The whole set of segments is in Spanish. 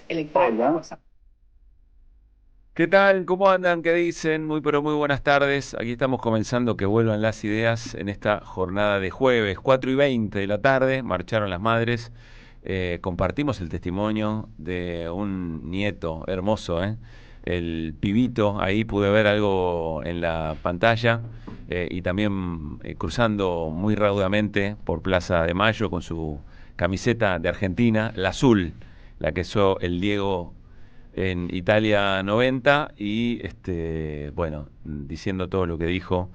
electrónicos. ¿Qué tal? ¿Cómo andan? ¿Qué dicen? Muy pero muy buenas tardes. Aquí estamos comenzando que vuelvan las ideas en esta jornada de jueves, 4:20 de la tarde, marcharon las madres. Compartimos el testimonio de un nieto hermoso, ¿eh? El pibito, ahí pude ver algo en la pantalla, y también cruzando muy raudamente por Plaza de Mayo con su camiseta de Argentina, la azul, la que usó el Diego en Italia 90 y bueno, diciendo todo lo que dijo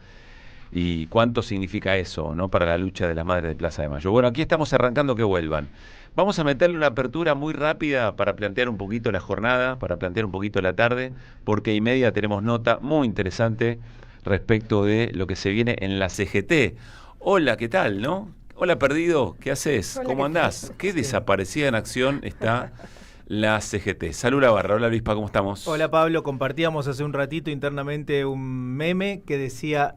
y cuánto significa eso, ¿no? Para la lucha de las madres de Plaza de Mayo. Bueno, aquí estamos arrancando que vuelvan. Vamos a meterle una apertura muy rápida para plantear un poquito la jornada, para plantear un poquito la tarde, porque y media tenemos nota muy interesante respecto de lo que se viene en la CGT. Hola, ¿qué tal, no? Hola, perdido, ¿qué haces? Hola, ¿Cómo ¿qué tal? andás? ¿Qué Sí. desaparecida en acción está la CGT? Salud la barra. Hola, Luispa, ¿cómo estamos? Hola Pablo, compartíamos hace un ratito internamente un meme que decía,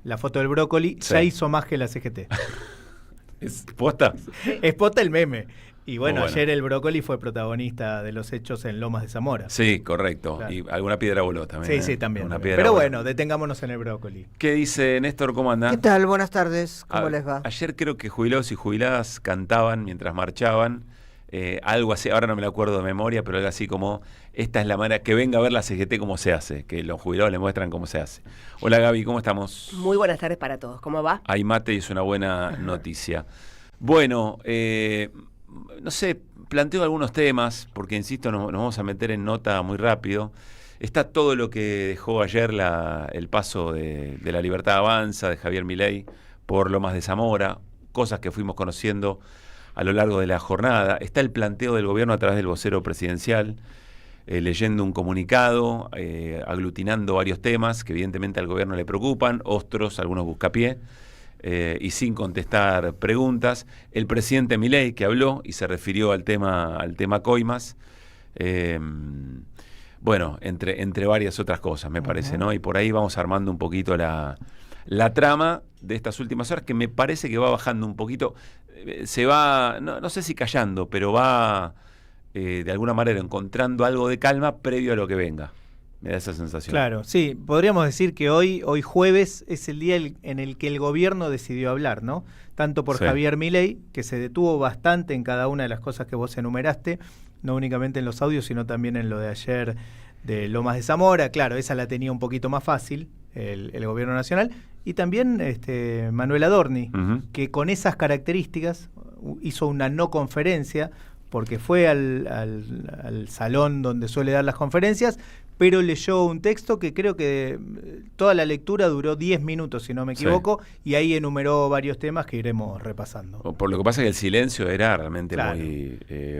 la foto del brócoli, Sí. ya hizo más que la CGT. ¿Es posta? Es pota el meme. Y bueno, Muy bueno. ayer el brócoli fue protagonista de los hechos en Lomas de Zamora. Sí, correcto. Claro. Y alguna piedra voló también. Sí, ¿eh? sí, también. Una también. piedra Pero voló. bueno, detengámonos en el brócoli. ¿Qué dice Néstor? ¿Cómo anda? ¿Qué tal? Buenas tardes, ¿cómo A- les va? Ayer creo que jubilados y jubiladas cantaban mientras marchaban, algo así, ahora no me lo acuerdo de memoria, pero algo así como, esta es la manera, que venga a ver la CGT cómo se hace, que los jubilados le muestran cómo se hace. Hola Gaby, ¿cómo estamos? Muy buenas tardes para todos. ¿Cómo va? Hay mate y es una buena noticia. Bueno, no sé, planteo algunos temas, porque insisto, nos vamos a meter en nota muy rápido. Está todo lo que dejó ayer el paso de la Libertad Avanza, de Javier Milei, por Lomas de Zamora, cosas que fuimos conociendo a lo largo de la jornada. Está el planteo del gobierno a través del vocero presidencial, leyendo un comunicado, aglutinando varios temas que evidentemente al gobierno le preocupan, otros, algunos buscapié, y sin contestar preguntas. El presidente Milei, que habló y se refirió al tema Coimas, bueno, entre varias otras cosas, me parece, ¿no? Y por ahí vamos armando un poquito la trama de estas últimas horas, que me parece que va bajando un poquito, se va, no sé si callando, pero va de alguna manera encontrando algo de calma previo a lo que venga. Me da esa sensación. Claro, sí, podríamos decir que hoy jueves es el día en el que el gobierno decidió hablar, ¿no? Tanto por Sí. Javier Milei, que se detuvo bastante en cada una de las cosas que vos enumeraste, no únicamente en los audios, sino también en lo de ayer de Lomas de Zamora. Claro, esa la tenía un poquito más fácil el gobierno nacional. Y también Manuel Adorni, Ujú. que con esas características hizo una no conferencia, porque fue al salón donde suele dar las conferencias, pero leyó un texto que creo que toda la lectura duró 10 minutos, si no me equivoco, y ahí enumeró varios temas que iremos repasando. Por lo que pasa es que el silencio era realmente Claro.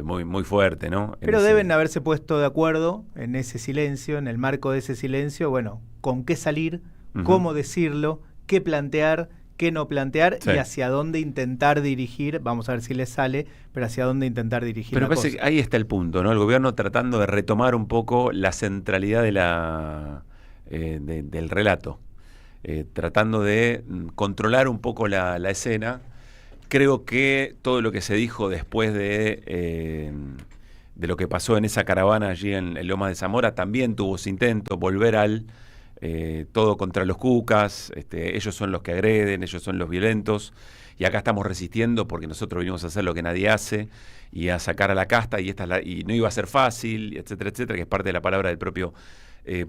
muy fuerte, ¿no? En Pero ese- deben haberse puesto de acuerdo en ese silencio, en el marco de ese silencio, bueno, con qué salir, Ujú. cómo decirlo, qué plantear, qué no plantear Sí. y hacia dónde intentar dirigir, vamos a ver si les sale, pero hacia dónde intentar dirigir Pero la parece cosa. que ahí está el punto, ¿no? El gobierno tratando de retomar un poco la centralidad del relato, tratando de controlar un poco la escena. Creo que todo lo que se dijo después de lo que pasó en esa caravana allí en Lomas de Zamora también tuvo su intento, volver al todo contra los cucas, ellos son los que agreden, ellos son los violentos, y acá estamos resistiendo porque nosotros venimos a hacer lo que nadie hace y a sacar a la casta, y y no iba a ser fácil, etcétera, etcétera, que es parte de la palabra del propio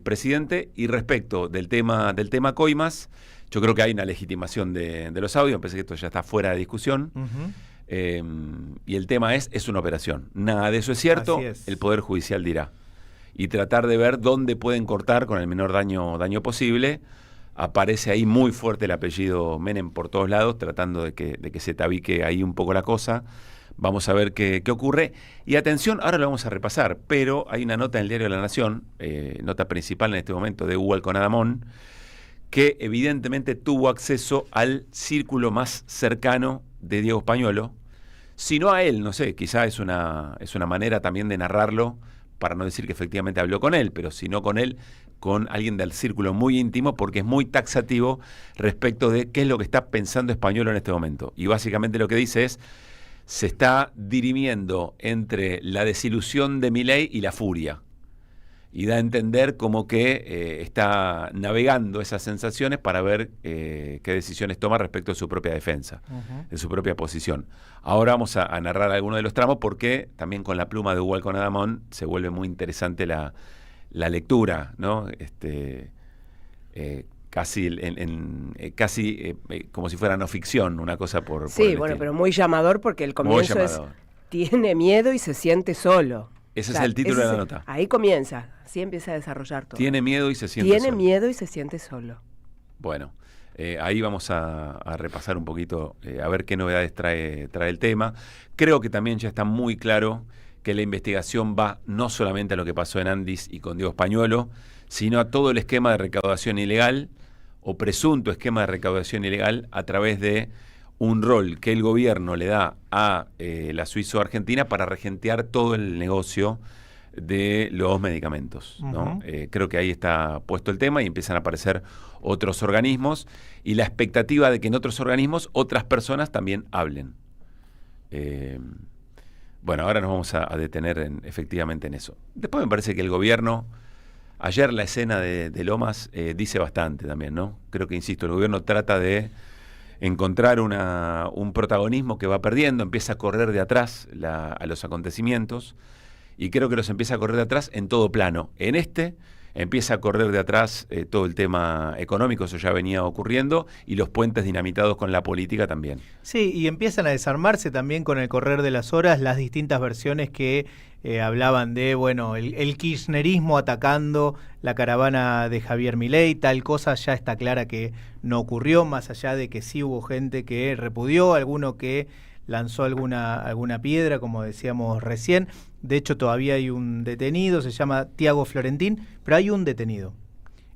presidente. Y respecto del tema Coimas, yo creo que hay una legitimación de los audios, me parece que esto ya está fuera de discusión. Ujú. Y el tema es una operación. Nada de eso es cierto, Así es. el Poder Judicial dirá. Y tratar de ver dónde pueden cortar con el menor daño posible. Aparece ahí muy fuerte el apellido Menem por todos lados, tratando de que se tabique ahí un poco la cosa. Vamos a ver qué ocurre. Y atención, ahora lo vamos a repasar, pero hay una nota en el diario La Nación, nota principal en este momento de Hugo Alconadamón, que evidentemente tuvo acceso al círculo más cercano de Diego Españolo, si no a él, no sé, quizá es una manera también de narrarlo, para no decir que efectivamente habló con él, pero si no con él, con alguien del círculo muy íntimo, porque es muy taxativo respecto de qué es lo que está pensando Españolo en este momento. Y básicamente lo que dice es, se está dirimiendo entre la desilusión de Milei y la furia. Y da a entender como que está navegando esas sensaciones para ver qué decisiones toma respecto de su propia defensa, de su propia posición. Ahora vamos a narrar algunos de los tramos porque también con la pluma de Hugo Alconadamón se vuelve muy interesante la lectura, ¿no? Casi como si fuera no ficción, una cosa por Sí, el bueno, estilo. pero muy llamador porque el comienzo es tiene miedo y se siente solo. Ese es el título de la nota. Ahí comienza, así empieza a desarrollar todo. Tiene miedo y se siente solo. Miedo y se siente solo. Bueno, ahí vamos a repasar un poquito, a ver qué novedades trae el tema. Creo que también ya está muy claro que la investigación va no solamente a lo que pasó en Andis y con Diego Españuelo, sino a todo el esquema de recaudación ilegal o presunto esquema de recaudación ilegal a través de un rol que el gobierno le da a la Suizo-Argentina para regentear todo el negocio de los medicamentos, ¿no? Creo que ahí está puesto el tema y empiezan a aparecer otros organismos y la expectativa de que en otros organismos otras personas también hablen. Bueno, ahora nos vamos a detener efectivamente en eso. Después me parece que el gobierno, ayer la escena de Lomas dice bastante también, ¿no? Creo que, insisto, el gobierno trata de encontrar un protagonismo que va perdiendo, empieza a correr de atrás a los acontecimientos y creo que los empieza a correr de atrás en todo plano. En empieza a correr de atrás todo el tema económico, eso ya venía ocurriendo, y los puentes dinamitados con la política también. Sí, y empiezan a desarmarse también con el correr de las horas las distintas versiones que hablaban de, bueno, el kirchnerismo atacando la caravana de Javier Milei, tal cosa ya está clara que no ocurrió, más allá de que sí hubo gente que repudió, alguno que lanzó alguna piedra, como decíamos recién. De hecho, todavía hay un detenido, se llama Tiago Florentín, pero hay un detenido.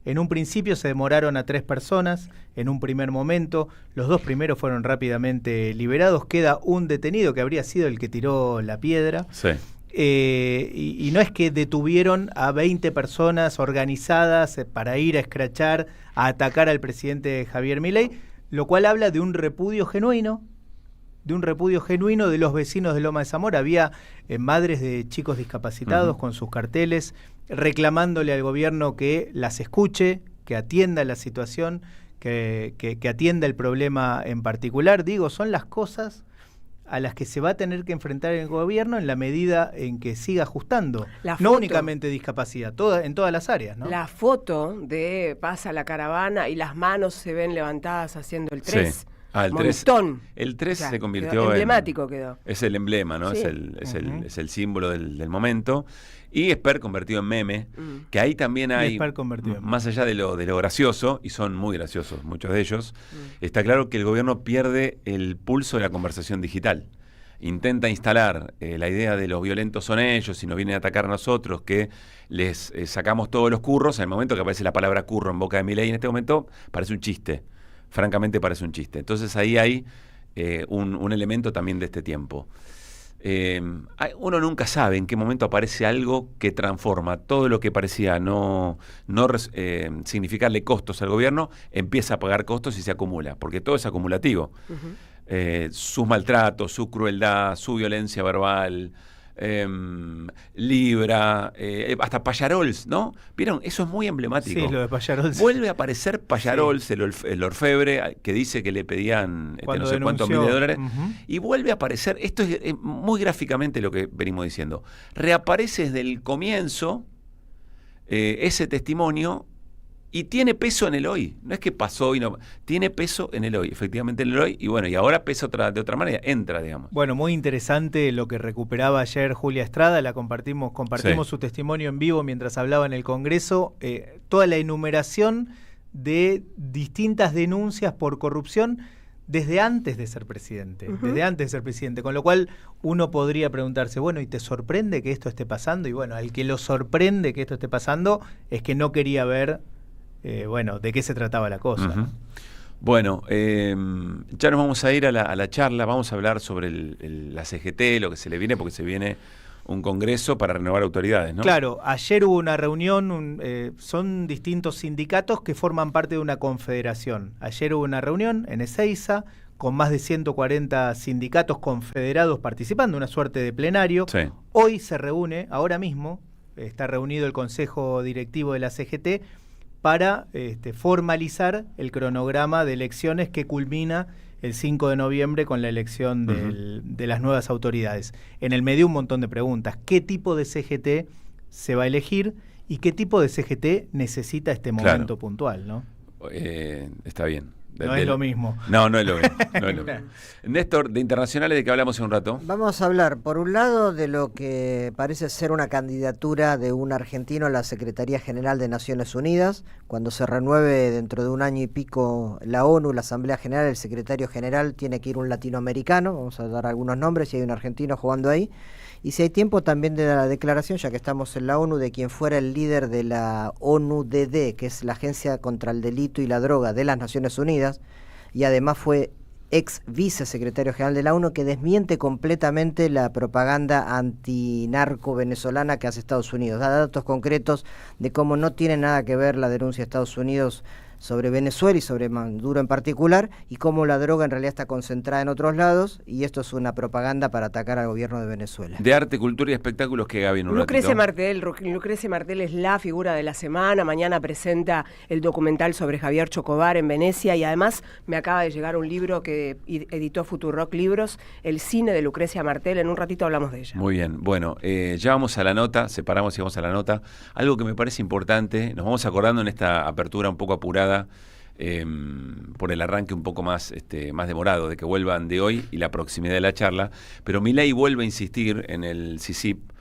En un principio se demoraron a 3 personas, en un primer momento, los 2 primeros fueron rápidamente liberados, queda un detenido que habría sido el que tiró la piedra. Sí. Y no es que detuvieron a 20 personas organizadas para ir a escrachar, a atacar al presidente Javier Milei, lo cual habla de un repudio genuino, de los vecinos de Loma de Zamora. Había madres de chicos discapacitados con sus carteles reclamándole al gobierno que las escuche, que atienda la situación, que atienda el problema en particular. Digo, son las cosas a las que se va a tener que enfrentar el gobierno en la medida en que siga ajustando. No únicamente discapacidad, en todas las áreas, ¿no? La foto de pasa la caravana y las manos se ven levantadas haciendo el 3. Sí. El 3, el 3 se convirtió emblemático quedó. Es el emblema, ¿no? Sí. Es el símbolo del momento. Y Esper convertido en meme, que ahí también hay, más allá de lo gracioso, y son muy graciosos muchos de ellos, está claro que el gobierno pierde el pulso de la conversación digital. Intenta instalar la idea de los violentos son ellos y nos vienen a atacar a nosotros, que les sacamos todos los curros. En el momento que aparece la palabra curro en boca de Milei, en este momento parece un chiste. Francamente parece un chiste. Entonces ahí hay un elemento también de este tiempo. Uno nunca sabe en qué momento aparece algo que transforma todo lo que parecía no significarle costos al gobierno, empieza a pagar costos y se acumula, porque todo es acumulativo. Sus maltratos, su crueldad, su violencia verbal, Libra, hasta Pallarols, ¿no? ¿Vieron? Eso es muy emblemático. Sí, lo de Pallarols. Vuelve a aparecer Pallarols, sí. el orfebre, que dice que le pedían no sé cuántos miles de dólares, y vuelve a aparecer, esto es muy gráficamente lo que venimos diciendo, reaparece desde el comienzo ese testimonio. Y tiene peso en el hoy, no es que pasó y no, tiene peso en el hoy, efectivamente en el hoy, y bueno, y ahora pesa de otra manera, entra, digamos. Bueno, muy interesante lo que recuperaba ayer Julia Estrada, compartimos sí. Su testimonio en vivo mientras hablaba en el Congreso, toda la enumeración de distintas denuncias por corrupción desde antes de ser presidente, con lo cual uno podría preguntarse, bueno, ¿y te sorprende que esto esté pasando? Y bueno, al que lo sorprende que esto esté pasando es que no quería ver de qué se trataba la cosa. Bueno, ya nos vamos a ir a la charla, vamos a hablar sobre la CGT, lo que se le viene, porque se viene un congreso para renovar autoridades, ¿no? Claro, ayer hubo una reunión, son distintos sindicatos que forman parte de una confederación. Ayer hubo una reunión en Ezeiza con más de 140 sindicatos confederados participando, una suerte de plenario. Sí. Hoy se reúne, ahora mismo, está reunido el Consejo Directivo de la CGT para formalizar el cronograma de elecciones que culmina el 5 de noviembre con la elección de las nuevas autoridades. En el medio un montón de preguntas. ¿Qué tipo de CGT se va a elegir y qué tipo de CGT necesita este momento puntual, ¿no? Está bien. No es lo mismo. No es lo mismo. No es lo mismo. Néstor, de internacionales, ¿de qué hablamos en un rato? Vamos a hablar, por un lado, de lo que parece ser una candidatura de un argentino a la Secretaría General de Naciones Unidas. Cuando se renueve dentro de un año y pico la ONU, la Asamblea General, el secretario general tiene que ir un latinoamericano. Vamos a dar algunos nombres, y hay un argentino jugando ahí. Y si hay tiempo, también de la declaración, ya que estamos en la ONU, de quien fuera el líder de la ONU-DD, que es la Agencia contra el Delito y la Droga de las Naciones Unidas, y además fue ex vicesecretario general de la ONU, que desmiente completamente la propaganda antinarco venezolana que hace Estados Unidos. Da datos concretos de cómo no tiene nada que ver la denuncia de Estados Unidos sobre Venezuela y sobre Maduro en particular, y cómo la droga en realidad está concentrada en otros lados, y esto es una propaganda para atacar al gobierno de Venezuela. De arte, cultura y espectáculos, que Gaby en un Lucrecia ratito. Lucrecia Martel es la figura de la semana. Mañana presenta el documental sobre Javier Chocobar en Venecia, y además me acaba de llegar un libro que editó Futurock Libros, El cine de Lucrecia Martel. En un ratito hablamos de ella. Muy bien, bueno, ya vamos a la nota, separamos y vamos a la nota. Algo que me parece importante, nos vamos acordando en esta apertura un poco apurada, por el arranque un poco más demorado, de que vuelvan de hoy y la proximidad de la charla, pero Milei vuelve a insistir en el CICIP,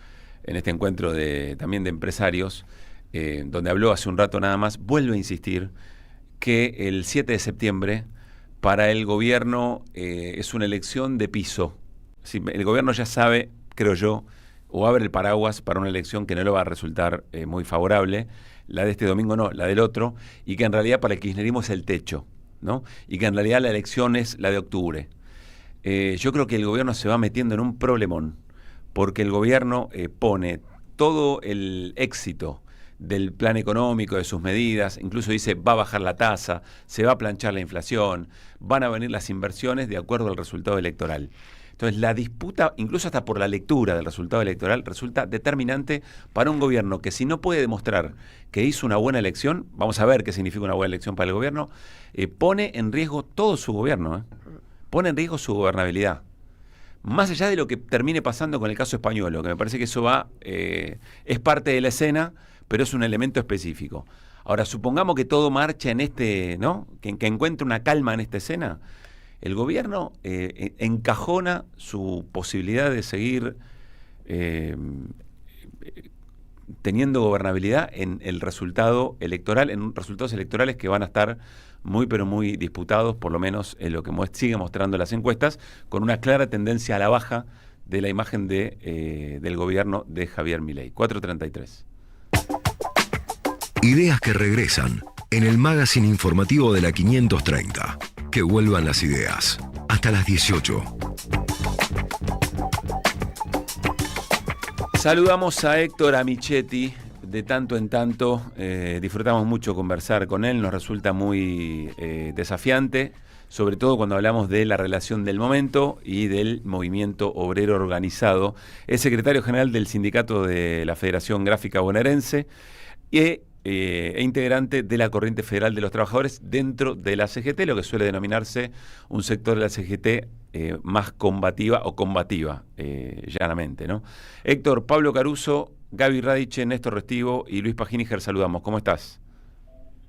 en este encuentro también de empresarios, donde habló hace un rato nada más, vuelve a insistir que el 7 de septiembre para el gobierno es una elección de piso. Sí, el gobierno ya sabe, creo yo, o abre el paraguas para una elección que no le va a resultar muy favorable, la de este domingo no, la del otro, y que en realidad para el kirchnerismo es el techo, ¿no? Y que en realidad la elección es la de octubre. Yo creo que el gobierno se va metiendo en un problemón, porque el gobierno pone todo el éxito del plan económico, de sus medidas, incluso dice va a bajar la tasa, se va a planchar la inflación, van a venir las inversiones de acuerdo al resultado electoral. Entonces la disputa, incluso hasta por la lectura del resultado electoral, resulta determinante para un gobierno que, si no puede demostrar que hizo una buena elección, vamos a ver qué significa una buena elección para el gobierno, pone en riesgo todo su gobierno, pone en riesgo su gobernabilidad. Más allá de lo que termine pasando con el caso español, que me parece que eso es parte de la escena, pero es un elemento específico. Ahora, supongamos que todo marcha en ¿no? Que encuentre una calma en esta escena. El gobierno encajona su posibilidad de seguir teniendo gobernabilidad en el resultado electoral, en resultados electorales que van a estar muy pero muy disputados, por lo menos en lo que sigue mostrando las encuestas, con una clara tendencia a la baja de la imagen del gobierno de Javier Milei. 4:33. Ideas que regresan en el magazine informativo de la 530. Que vuelvan las ideas. Hasta las 18. Saludamos a Héctor Amichetti. De tanto en tanto disfrutamos mucho conversar con él. Nos resulta muy desafiante, sobre todo cuando hablamos de la relación del momento y del movimiento obrero organizado. Es secretario general del Sindicato de la Federación Gráfica Bonaerense e integrante de la Corriente Federal de los Trabajadores dentro de la CGT, lo que suele denominarse un sector de la CGT más combativa o combativa, llanamente, ¿no? Héctor, Pablo Caruso, Gaby Radiche, Néstor Restivo y Luis Paginiger, saludamos. ¿Cómo estás?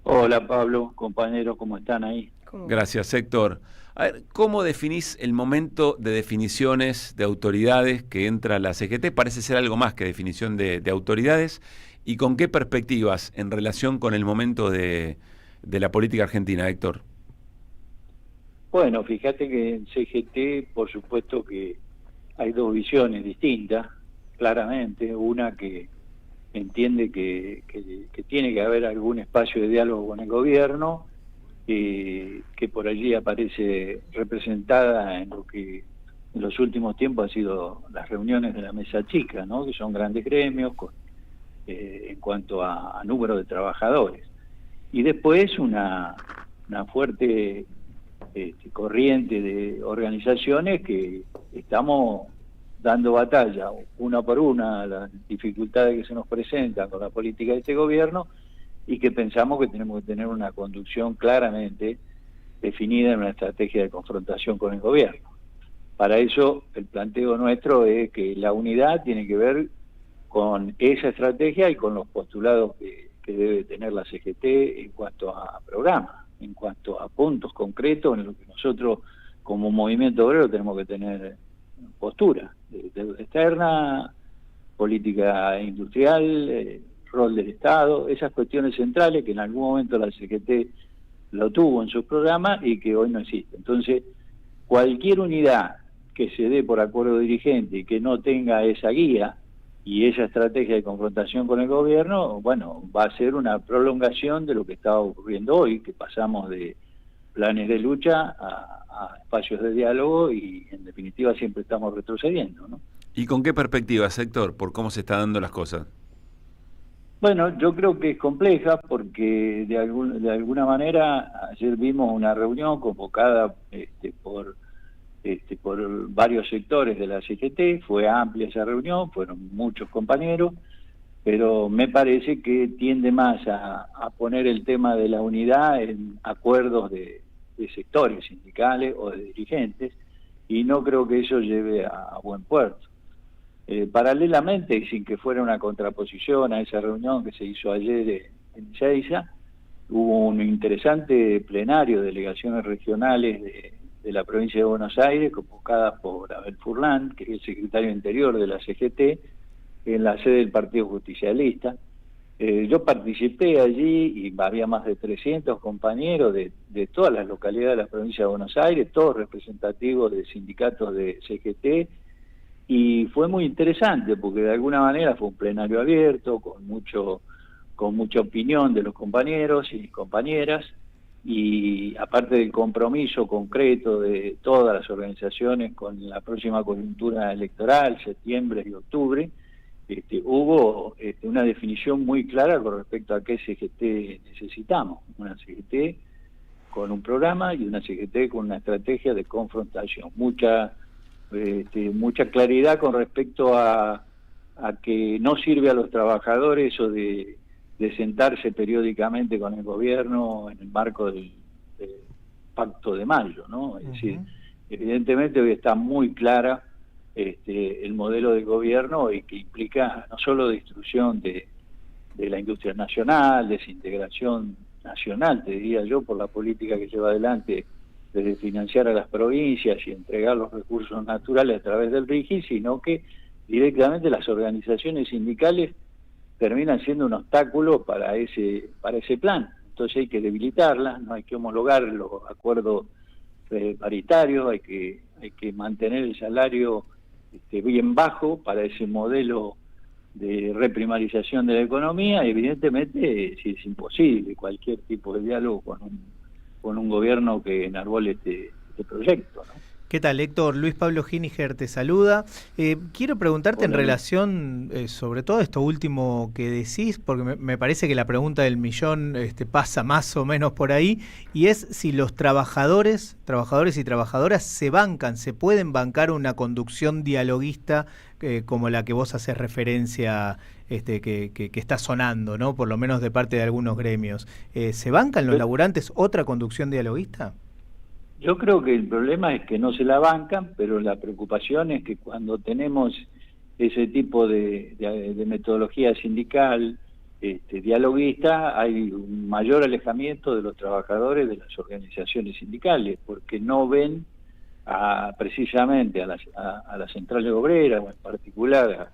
Hola Pablo, compañeros, ¿cómo están ahí? Gracias, Héctor. A ver, ¿cómo definís el momento de definiciones de autoridades que entra la CGT? Parece ser algo más que definición de autoridades. ¿Y con qué perspectivas en relación con el momento de la política argentina, Héctor? Bueno, fíjate que en CGT, por supuesto que hay dos visiones distintas, claramente. Una que entiende que tiene que haber algún espacio de diálogo con el gobierno, que por allí aparece representada en lo que en los últimos tiempos han sido las reuniones de la mesa chica, ¿no? Que son grandes gremios en cuanto a número de trabajadores. Y después una fuerte corriente de organizaciones que estamos dando batalla una por una a las dificultades que se nos presentan con la política de este gobierno, y que pensamos que tenemos que tener una conducción claramente definida en una estrategia de confrontación con el gobierno. Para eso el planteo nuestro es que la unidad tiene que ver con esa estrategia y con los postulados que debe tener la CGT en cuanto a programa, en cuanto a puntos concretos en lo que nosotros como movimiento obrero tenemos que tener postura, deuda externa, política industrial, rol del Estado, esas cuestiones centrales que en algún momento la CGT lo tuvo en sus programas y que hoy no existe. Entonces, cualquier unidad que se dé por acuerdo dirigente y que no tenga esa guía y esa estrategia de confrontación con el gobierno, bueno, va a ser una prolongación de lo que está ocurriendo hoy, que pasamos de planes de lucha a espacios de diálogo y en definitiva siempre estamos retrocediendo, ¿no? ¿Y con qué perspectiva, Héctor, por cómo se están dando las cosas? Bueno, yo creo que es compleja porque de alguna manera ayer vimos una reunión convocada por varios sectores de la CGT, fue amplia esa reunión, fueron muchos compañeros, pero me parece que tiende más a poner el tema de la unidad en acuerdos de sectores sindicales o de dirigentes, y no creo que eso lleve a buen puerto. Paralelamente, y sin que fuera una contraposición a esa reunión que se hizo ayer en Ezeiza, hubo un interesante plenario de delegaciones regionales de la provincia de Buenos Aires, convocada por Abel Furlan, que es el secretario interior de la CGT, en la sede del Partido Justicialista. Yo participé allí y había más de 300 compañeros de todas las localidades de la provincia de Buenos Aires, todos representativos de sindicatos de CGT, y fue muy interesante porque de alguna manera fue un plenario abierto, con mucha opinión de los compañeros y compañeras, y aparte del compromiso concreto de todas las organizaciones con la próxima coyuntura electoral, septiembre y octubre, hubo una definición muy clara con respecto a qué CGT necesitamos, una CGT con un programa y una CGT con una estrategia de confrontación, mucha claridad con respecto a que no sirve a los trabajadores eso de sentarse periódicamente con el gobierno en el marco del Pacto de Mayo, ¿no? Es decir, evidentemente hoy está muy clara el modelo de gobierno, y que implica no solo destrucción de la industria nacional, desintegración nacional, te diría yo, por la política que lleva adelante desde financiar a las provincias y entregar los recursos naturales a través del RIGI, sino que directamente las organizaciones sindicales terminan siendo un obstáculo para ese plan. Entonces hay que debilitarlas, no hay que homologar los acuerdos paritarios, hay que mantener el salario bien bajo para ese modelo de reprimarización de la economía, y evidentemente si es imposible cualquier tipo de diálogo con un gobierno que enarbole este proyecto, ¿no? ¿Qué tal, Héctor? Luis Pablo Giniger te saluda. Quiero preguntarte en relación sobre todo esto último que decís, porque me parece que la pregunta del millón pasa más o menos por ahí, y es si los trabajadores y trabajadoras se pueden bancar una conducción dialoguista como la que vos haces referencia, que está sonando, ¿no? Por lo menos de parte de algunos gremios. ¿Se bancan los laburantes otra conducción dialoguista? Yo creo que el problema es que no se la bancan, pero la preocupación es que cuando tenemos ese tipo de metodología sindical dialoguista, hay un mayor alejamiento de los trabajadores de las organizaciones sindicales, porque no ven precisamente a las centrales obreras, o en particular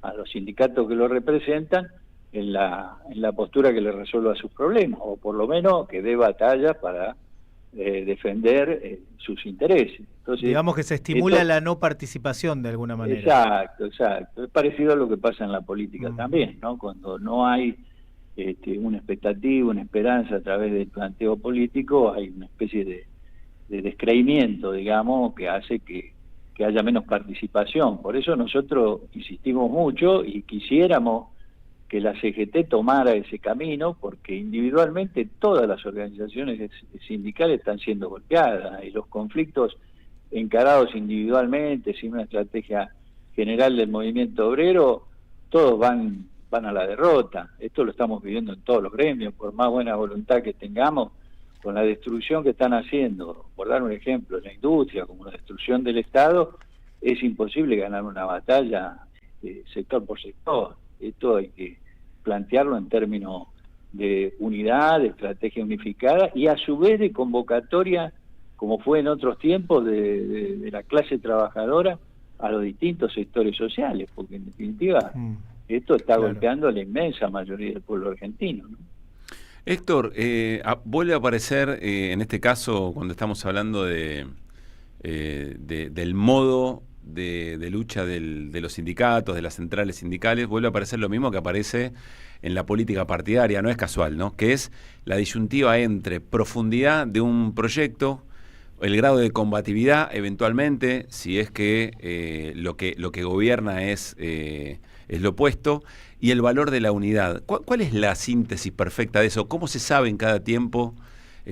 a los sindicatos que lo representan, en la postura que les resuelva sus problemas, o por lo menos que dé batalla para defender sus intereses. Entonces, digamos que se estimula la no participación de alguna manera. Exacto. Es parecido a lo que pasa en la política también, ¿no? Cuando no hay una expectativa, una esperanza a través del planteo político, hay una especie de descreimiento, digamos, que hace que haya menos participación. Por eso nosotros insistimos mucho y quisiéramos que la CGT tomara ese camino, porque individualmente todas las organizaciones sindicales están siendo golpeadas y los conflictos encarados individualmente, sin una estrategia general del movimiento obrero, todos van a la derrota. Esto lo estamos viviendo en todos los gremios, por más buena voluntad que tengamos, con la destrucción que están haciendo, por dar un ejemplo, en la industria, como la destrucción del Estado, es imposible ganar una batalla sector por sector. Esto hay que plantearlo en términos de unidad, de estrategia unificada y a su vez de convocatoria, como fue en otros tiempos, de la clase trabajadora a los distintos sectores sociales, porque en definitiva esto está golpeando a la inmensa mayoría del pueblo argentino, ¿no? Héctor, vuelve a aparecer, en este caso, cuando estamos hablando del modo de lucha de los sindicatos, de las centrales sindicales, vuelve a aparecer lo mismo que aparece en la política partidaria, no es casual, ¿no? Que es la disyuntiva entre profundidad de un proyecto, el grado de combatividad, eventualmente, si es que lo que gobierna es lo opuesto, y el valor de la unidad. ¿Cuál es la síntesis perfecta de eso? ¿Cómo se sabe en cada tiempo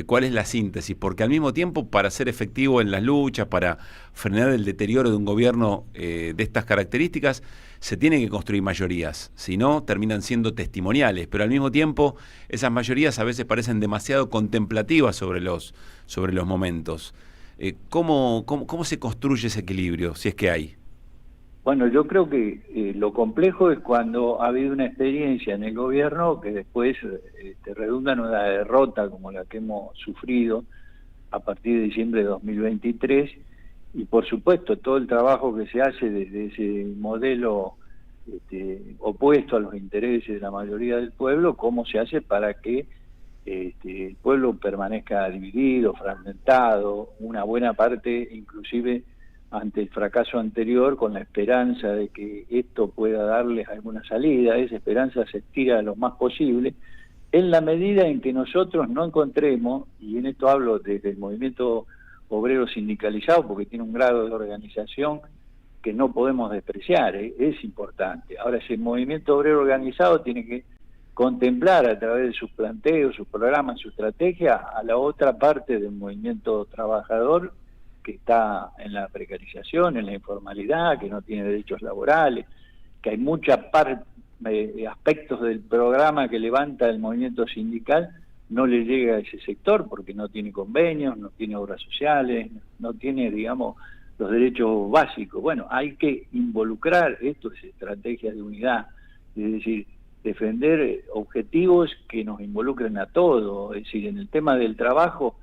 cuál es la síntesis? Porque al mismo tiempo, para ser efectivo en las luchas, para frenar el deterioro de un gobierno de estas características, se tienen que construir mayorías, si no, terminan siendo testimoniales, pero al mismo tiempo, esas mayorías a veces parecen demasiado contemplativas sobre los momentos. ¿Cómo se construye ese equilibrio, si es que hay? Bueno, yo creo que lo complejo es cuando ha habido una experiencia en el gobierno que después redunda en una derrota como la que hemos sufrido a partir de diciembre de 2023, y por supuesto todo el trabajo que se hace desde ese modelo opuesto a los intereses de la mayoría del pueblo, cómo se hace para que el pueblo permanezca dividido, fragmentado, una buena parte inclusive ante el fracaso anterior, con la esperanza de que esto pueda darles alguna salida. Esa esperanza se estira lo más posible, en la medida en que nosotros no encontremos, y en esto hablo desde el movimiento obrero sindicalizado, porque tiene un grado de organización que no podemos despreciar, es importante. Ahora, ese movimiento obrero organizado tiene que contemplar a través de sus planteos, sus programas, su estrategia, a la otra parte del movimiento trabajador, que está en la precarización, en la informalidad, que no tiene derechos laborales, que hay muchas aspectos del programa que levanta el movimiento sindical, no le llega a ese sector porque no tiene convenios, no tiene obras sociales, no tiene, digamos, los derechos básicos. Bueno, hay que involucrar, esto es estrategia de unidad, es decir, defender objetivos que nos involucren a todos, es decir, en el tema del trabajo,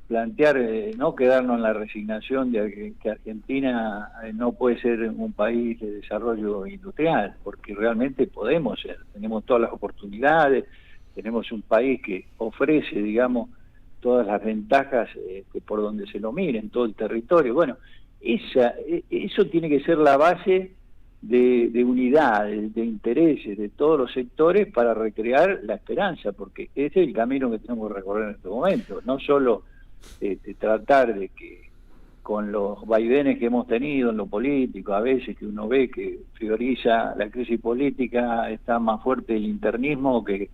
plantear, no quedarnos en la resignación de que Argentina no puede ser un país de desarrollo industrial, porque realmente podemos ser, tenemos todas las oportunidades, tenemos un país que ofrece, digamos, todas las ventajas por donde se lo mire, en todo el territorio. Bueno, eso tiene que ser la base de unidad, de intereses de todos los sectores para recrear la esperanza, porque ese es el camino que tenemos que recorrer en este momento, no solo tratar de que con los vaivenes que hemos tenido en lo político, a veces que uno ve que prioriza la crisis política, está más fuerte el internismo que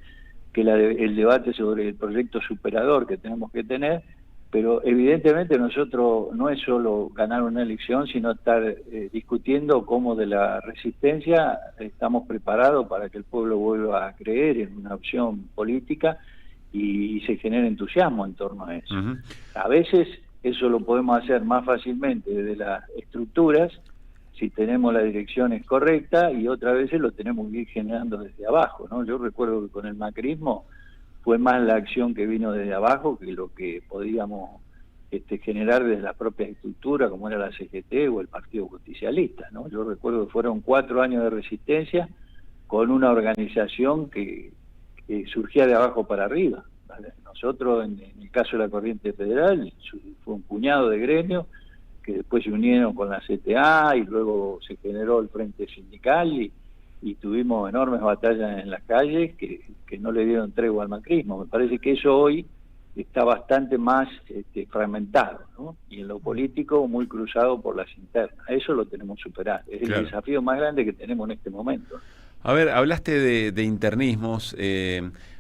el debate sobre el proyecto superador que tenemos que tener, pero evidentemente nosotros no es solo ganar una elección, sino estar discutiendo cómo de la resistencia estamos preparados para que el pueblo vuelva a creer en una opción política y se genera entusiasmo en torno a eso. Uh-huh. A veces eso lo podemos hacer más fácilmente desde las estructuras, si tenemos las direcciones correctas, y otras veces lo tenemos que ir generando desde abajo, ¿no? Yo recuerdo que con el macrismo fue más la acción que vino desde abajo que lo que podíamos generar desde la propia estructura, como era la CGT o el Partido Justicialista, ¿no? Yo recuerdo que fueron 4 años de resistencia con una organización que surgía de abajo para arriba, ¿vale? Nosotros, en el caso de la Corriente Federal, fue un puñado de gremios que después se unieron con la CTA y luego se generó el Frente Sindical y tuvimos enormes batallas en las calles que no le dieron tregua al macrismo. Me parece que eso hoy está bastante más fragmentado, ¿no? Y en lo político muy cruzado por las internas. Eso lo tenemos que superar. Es el desafío más grande que tenemos en este momento. A ver, hablaste de internismos.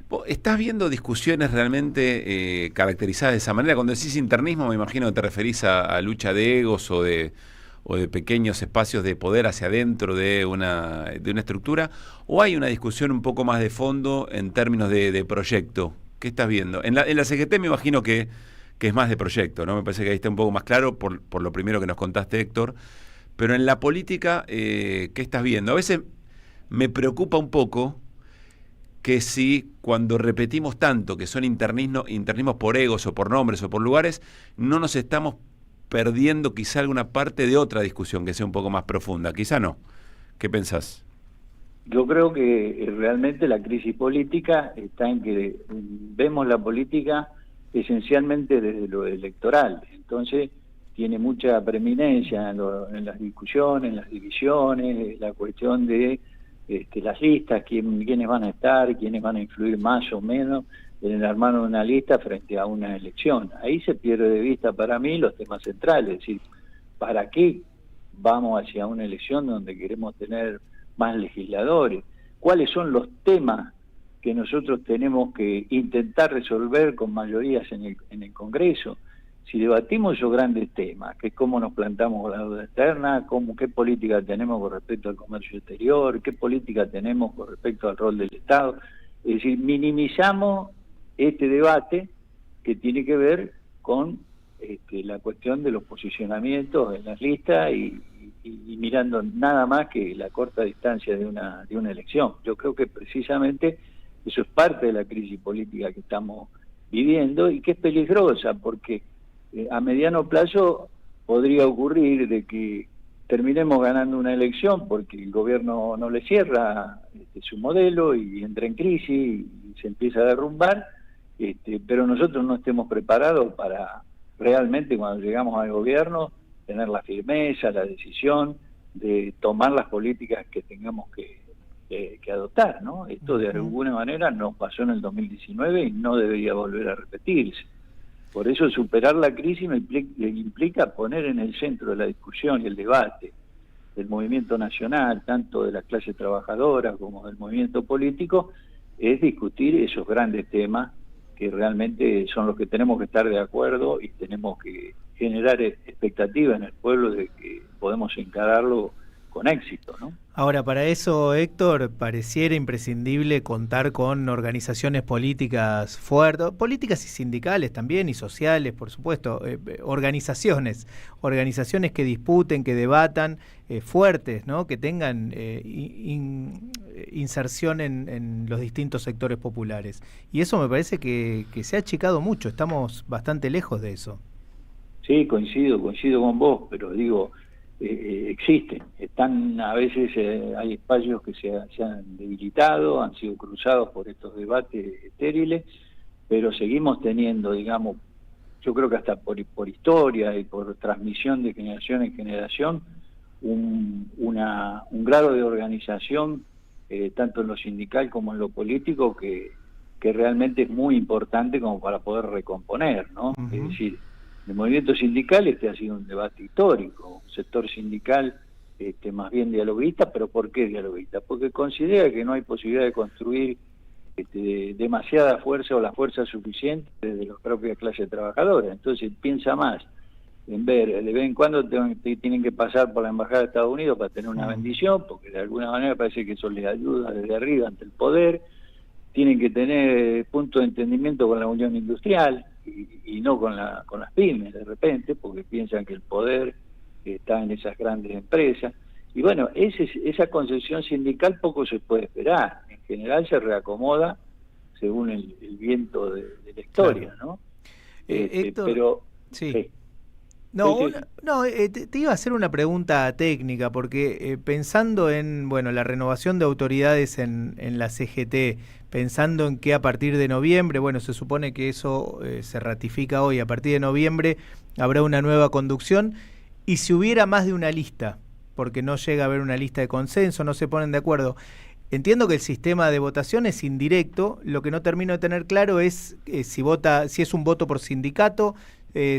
¿Vos ¿Estás viendo discusiones realmente caracterizadas de esa manera? Cuando decís internismo, me imagino que te referís a lucha de egos o de pequeños espacios de poder hacia adentro de una estructura, ¿o hay una discusión un poco más de fondo en términos de proyecto? ¿Qué estás viendo? En la CGT me imagino que es más de proyecto, ¿no? Me parece que ahí está un poco más claro por lo primero que nos contaste, Héctor. Pero en la política, ¿qué estás viendo? A veces me preocupa un poco que si cuando repetimos tanto que son internismos por egos o por nombres o por lugares, no nos estamos perdiendo quizá alguna parte de otra discusión que sea un poco más profunda. Quizá no. ¿Qué pensás? Yo creo que realmente la crisis política está en que vemos la política esencialmente desde lo electoral. Entonces tiene mucha preeminencia en las discusiones, en las divisiones, la cuestión de las listas, quiénes van a estar, quiénes van a influir más o menos en el armado de una lista frente a una elección. Ahí se pierde de vista para mí los temas centrales, es decir, ¿para qué vamos hacia una elección donde queremos tener más legisladores? ¿Cuáles son los temas que nosotros tenemos que intentar resolver con mayorías en el Congreso? Si debatimos esos grandes temas, que es cómo nos plantamos con la deuda externa, qué política tenemos con respecto al comercio exterior, qué política tenemos con respecto al rol del Estado, es decir, minimizamos este debate que tiene que ver con la cuestión de los posicionamientos en las listas y mirando nada más que la corta distancia de una elección. Yo creo que precisamente eso es parte de la crisis política que estamos viviendo y que es peligrosa porque a mediano plazo podría ocurrir de que terminemos ganando una elección porque el gobierno no le cierra su modelo y entra en crisis y se empieza a derrumbar, pero nosotros no estemos preparados para realmente cuando llegamos al gobierno tener la firmeza, la decisión de tomar las políticas que tengamos que adoptar, ¿no? Esto de alguna manera nos pasó en el 2019 y no debería volver a repetirse. Por eso superar la crisis implica poner en el centro de la discusión y el debate del movimiento nacional, tanto de la clase trabajadora como del movimiento político, es discutir esos grandes temas que realmente son los que tenemos que estar de acuerdo y tenemos que generar expectativa en el pueblo de que podemos encararlo con éxito, ¿no? Ahora, para eso, Héctor, pareciera imprescindible contar con organizaciones políticas fuertes, políticas y sindicales también, y sociales, por supuesto, organizaciones que disputen, que debatan, fuertes, ¿no? Que tengan inserción en los distintos sectores populares. Y eso me parece que se ha achicado mucho, estamos bastante lejos de eso. Sí, coincido con vos, pero digo, existen, están a veces hay espacios que se han debilitado, han sido cruzados por estos debates estériles, pero seguimos teniendo, digamos, yo creo que hasta por historia y por transmisión de generación en generación, un grado de organización, tanto en lo sindical como en lo político, que realmente es muy importante como para poder recomponer, ¿no? Uh-huh. Es decir, el movimiento sindical ha sido un debate histórico, un sector sindical más bien dialoguista, pero ¿por qué dialoguista? Porque considera que no hay posibilidad de construir demasiada fuerza o la fuerza suficiente desde la propia clase trabajadora. Entonces piensa más en ver, de vez en cuando tienen que pasar por la Embajada de Estados Unidos para tener una bendición, porque de alguna manera parece que eso les ayuda desde arriba ante el poder, tienen que tener punto de entendimiento con la Unión Industrial, y no con las pymes de repente, porque piensan que el poder está en esas grandes empresas. Y bueno, esa concepción sindical poco se puede esperar. En general se reacomoda según el viento de la historia, claro. ¿No? Héctor, pero sí. Te iba a hacer una pregunta técnica, porque pensando en la renovación de autoridades en la CGT, pensando en que a partir de noviembre, se supone que eso se ratifica hoy, a partir de noviembre habrá una nueva conducción, y si hubiera más de una lista, porque no llega a haber una lista de consenso, no se ponen de acuerdo. Entiendo que el sistema de votación es indirecto, lo que no termino de tener claro es si es un voto por sindicato,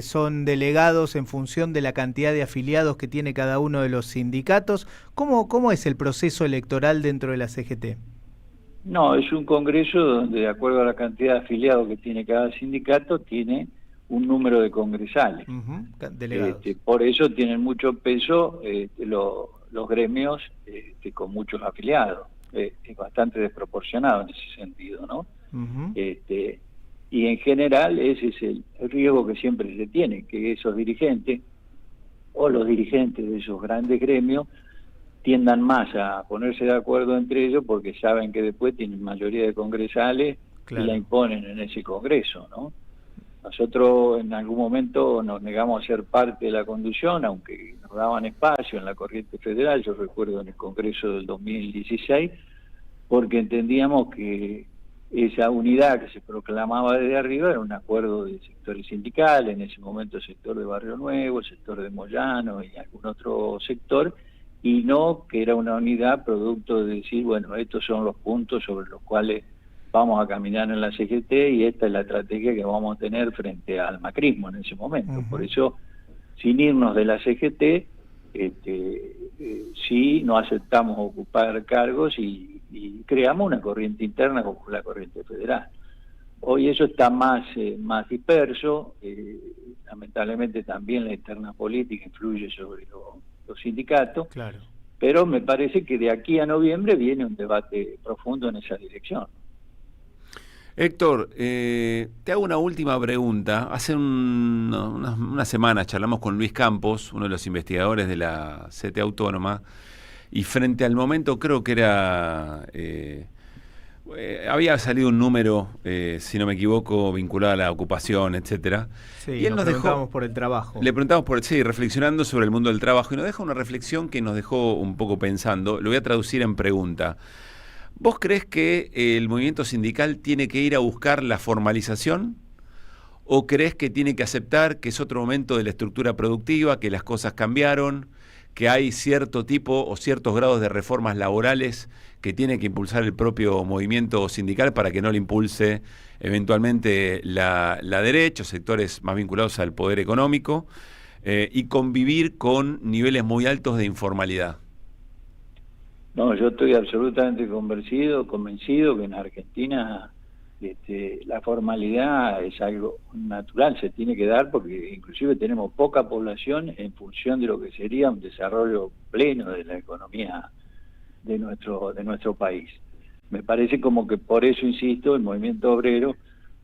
son delegados en función de la cantidad de afiliados que tiene cada uno de los sindicatos. ¿Cómo es el proceso electoral dentro de la CGT? No, es un congreso donde, de acuerdo a la cantidad de afiliados que tiene cada sindicato, tiene un número de congresales. Delegados. Por eso tienen mucho peso los gremios con muchos afiliados. Es bastante desproporcionado en ese sentido, ¿no? Y en general ese es el riesgo que siempre se tiene, que esos dirigentes o los dirigentes de esos grandes gremios tiendan más a ponerse de acuerdo entre ellos porque saben que después tienen mayoría de congresales. Claro. Y la imponen en ese congreso, ¿no? Nosotros en algún momento nos negamos a ser parte de la conducción, aunque nos daban espacio en la corriente federal, yo recuerdo en el Congreso del 2016, porque entendíamos que esa unidad que se proclamaba desde arriba era un acuerdo de sectores sindicales, en ese momento el sector de Barrio Nuevo, el sector de Moyano y algún otro sector, y no que era una unidad producto de decir, bueno, estos son los puntos sobre los cuales vamos a caminar en la CGT y esta es la estrategia que vamos a tener frente al macrismo en ese momento. Por eso, sin irnos de la CGT, sí no aceptamos ocupar cargos y creamos una corriente interna como la corriente federal. Hoy eso está más disperso, lamentablemente también la interna política influye sobre los sindicatos, claro. Pero me parece que de aquí a noviembre viene un debate profundo en esa dirección. Héctor, te hago una última pregunta. Hace unas semanas charlamos con Luis Campos, uno de los investigadores de la CTA Autónoma, y frente al momento creo que era... había salido un número, si no me equivoco, vinculado a la ocupación, etcétera. Sí, y él nos preguntamos por el trabajo. Le preguntamos reflexionando sobre el mundo del trabajo, y nos deja una reflexión que nos dejó un poco pensando. Lo voy a traducir en pregunta. ¿Vos crees que el movimiento sindical tiene que ir a buscar la formalización? ¿O crees que tiene que aceptar que es otro momento de la estructura productiva, que las cosas cambiaron, que hay cierto tipo o ciertos grados de reformas laborales que tiene que impulsar el propio movimiento sindical para que no le impulse eventualmente la derecha, sectores más vinculados al poder económico, y convivir con niveles muy altos de informalidad? No, yo estoy absolutamente convencido que en Argentina la formalidad es algo natural, se tiene que dar porque inclusive tenemos poca población en función de lo que sería un desarrollo pleno de la economía de nuestro país. Me parece como que por eso, insisto, el movimiento obrero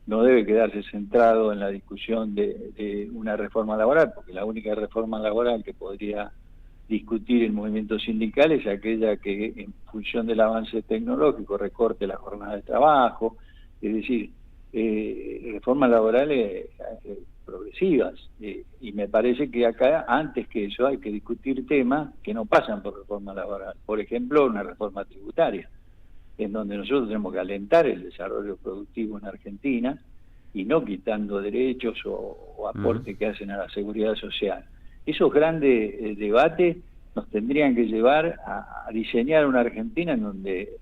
no debe quedarse centrado en la discusión de una reforma laboral, porque la única reforma laboral que podría discutir el movimiento sindical es aquella que en función del avance tecnológico recorte la jornada de trabajo, es decir, reformas laborales progresivas, y me parece que acá antes que eso hay que discutir temas que no pasan por reforma laboral, por ejemplo una reforma tributaria, en donde nosotros tenemos que alentar el desarrollo productivo en Argentina y no quitando derechos o aportes que hacen a la seguridad social. Esos grandes debates nos tendrían que llevar a diseñar una Argentina en donde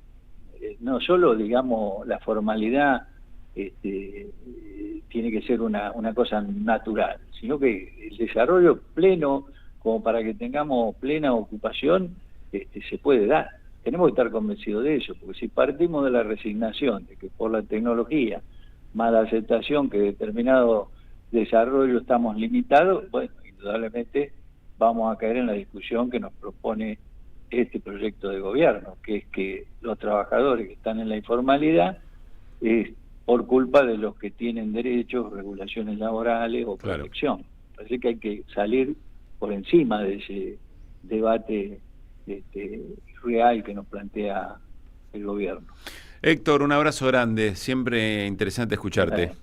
no solo, digamos, la formalidad tiene que ser una cosa natural, sino que el desarrollo pleno, como para que tengamos plena ocupación, se puede dar. Tenemos que estar convencidos de eso, porque si partimos de la resignación de que por la tecnología, más la aceptación que determinado desarrollo estamos limitados, bueno, indudablemente vamos a caer en la discusión que nos propone este proyecto de gobierno, que es que los trabajadores que están en la informalidad es por culpa de los que tienen derechos, regulaciones laborales o protección. Parece que hay que salir por encima de ese debate real que nos plantea el gobierno. Héctor, un abrazo grande, siempre interesante escucharte.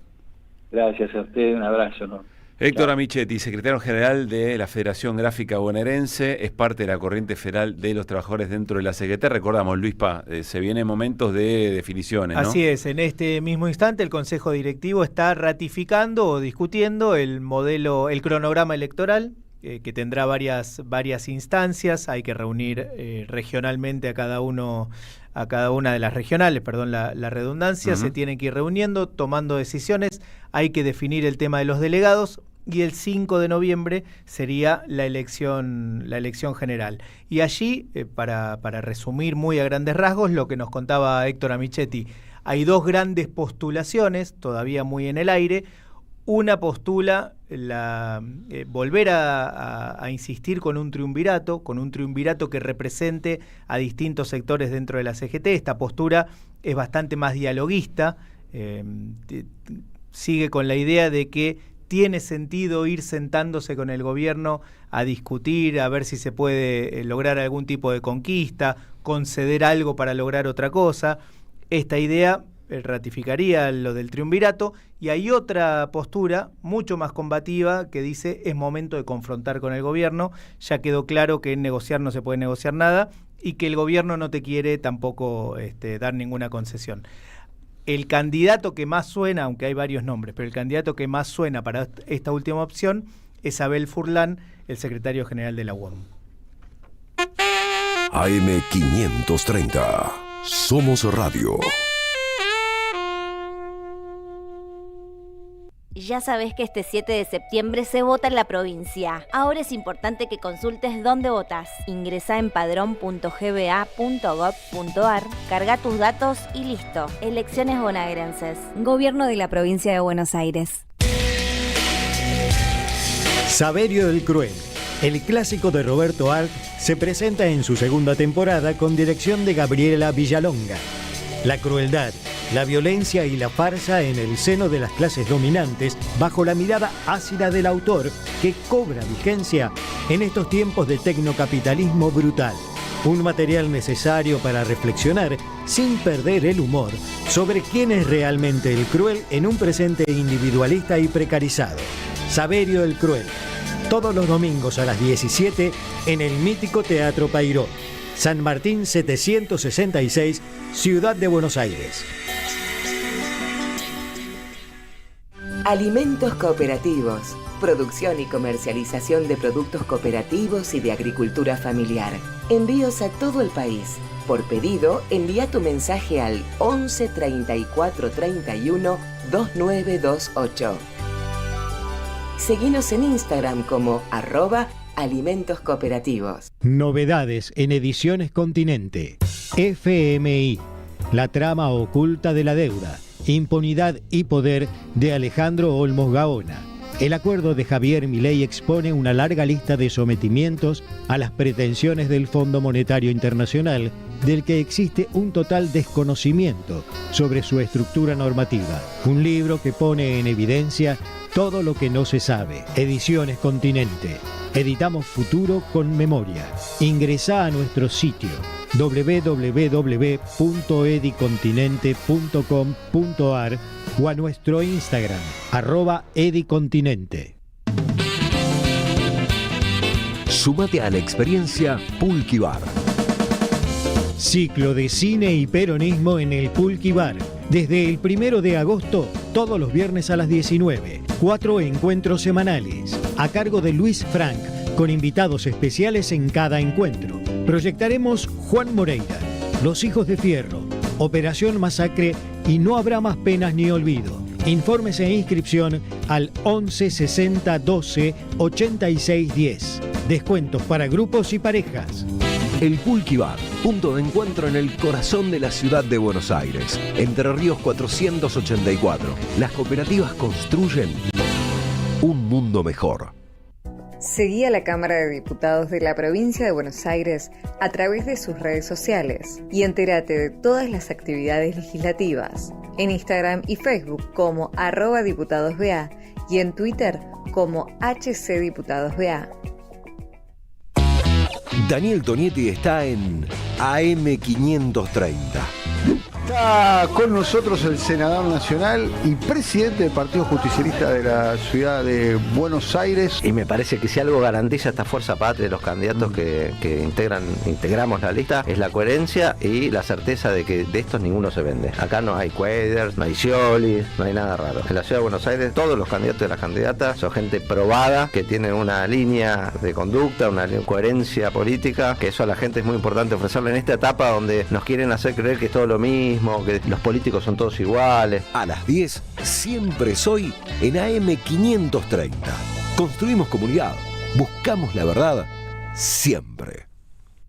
Gracias a usted, un abrazo enorme. Héctor Amichetti, secretario general de la Federación Gráfica Bonaerense, es parte de la corriente federal de los trabajadores dentro de la CGT. Recordamos, Luispa, se vienen momentos de definiciones, ¿no? Así es, en este mismo instante el Consejo Directivo está ratificando o discutiendo el modelo, el cronograma electoral, que tendrá varias instancias. Hay que reunir regionalmente a cada una de las regionales, perdón la redundancia. Se tienen que ir reuniendo, tomando decisiones. Hay que definir el tema de los delegados. y el 5 de noviembre sería la elección general. Y allí, para resumir muy a grandes rasgos, lo que nos contaba Héctor Amichetti, hay dos grandes postulaciones, todavía muy en el aire. Una postula volver a insistir con un triunvirato que represente a distintos sectores dentro de la CGT. Esta postura es bastante más dialoguista, sigue con la idea de que tiene sentido ir sentándose con el gobierno a discutir, a ver si se puede lograr algún tipo de conquista, conceder algo para lograr otra cosa. Esta idea ratificaría lo del triunvirato, y hay otra postura mucho más combativa que dice es momento de confrontar con el gobierno, ya quedó claro que en negociar no se puede negociar nada y que el gobierno no te quiere tampoco dar ninguna concesión. El candidato que más suena, aunque hay varios nombres, pero el candidato que más suena para esta última opción es Abel Furlan, el secretario general de la UOM. AM 530. Somos Radio. Ya sabés que este 7 de septiembre se vota en la provincia. Ahora es importante que consultes dónde votás. Ingresá en padrón.gba.gov.ar, carga tus datos y listo. Elecciones bonaerenses. Gobierno de la Provincia de Buenos Aires. Saverio el Cruel, el clásico de Roberto Arlt, se presenta en su segunda temporada con dirección de Gabriela Villalonga. La crueldad, la violencia y la farsa en el seno de las clases dominantes bajo la mirada ácida del autor que cobra vigencia en estos tiempos de tecnocapitalismo brutal. Un material necesario para reflexionar sin perder el humor sobre quién es realmente el cruel en un presente individualista y precarizado. Saverio el Cruel, todos los domingos a las 17 en el mítico Teatro Payró, San Martín 766, Ciudad de Buenos Aires. Alimentos cooperativos. Producción y comercialización de productos cooperativos y de agricultura familiar. Envíos a todo el país. Por pedido, envía tu mensaje al 11 34 31 2928. Seguinos en Instagram como @alimentos cooperativos. Novedades en Ediciones Continente. FMI, la trama oculta de la deuda, impunidad y poder de Alejandro Olmos Gaona. El acuerdo de Javier Milei expone una larga lista de sometimientos a las pretensiones del Fondo Monetario Internacional, del que existe un total desconocimiento sobre su estructura normativa. Un libro que pone en evidencia todo lo que no se sabe. Ediciones Continente. Editamos futuro con memoria. Ingresá a nuestro sitio www.edicontinente.com.ar o a nuestro Instagram @edicontinente. Súmate a la experiencia Pulqui Bar. Ciclo de cine y peronismo en el Pulqui Bar. Desde el 1 de agosto, todos los viernes a las 19. 4 encuentros semanales, a cargo de Luis Frank, con invitados especiales en cada encuentro. Proyectaremos Juan Moreira, Los Hijos de Fierro, Operación Masacre y No Habrá Más Penas ni Olvido. Informes e inscripción al 11 60 12 86 10. Descuentos para grupos y parejas. El Pulqui Bar, punto de encuentro en el corazón de la ciudad de Buenos Aires. Entre Ríos 484. Las cooperativas construyen un mundo mejor. Seguí a la Cámara de Diputados de la Provincia de Buenos Aires a través de sus redes sociales y entérate de todas las actividades legislativas. En Instagram y Facebook como @diputadosBA y en Twitter como HCDiputadosBA. Daniel Tonietti está en AM 530. Está con nosotros el senador nacional y presidente del Partido Justicialista de la ciudad de Buenos Aires. Y me parece que si algo garantiza esta fuerza patria de los candidatos que integramos la lista es la coherencia y la certeza de que de estos ninguno se vende. Acá no hay Quaiders, no hay Scioli, no hay nada raro. En la ciudad de Buenos Aires todos los candidatos y las candidatas son gente probada, que tienen una línea de conducta, una coherencia política, que eso a la gente es muy importante ofrecerle en esta etapa donde nos quieren hacer creer que es todo lo mismo, que los políticos son todos iguales. A las 10, siempre soy en AM 530. Construimos comunidad. Buscamos la verdad siempre.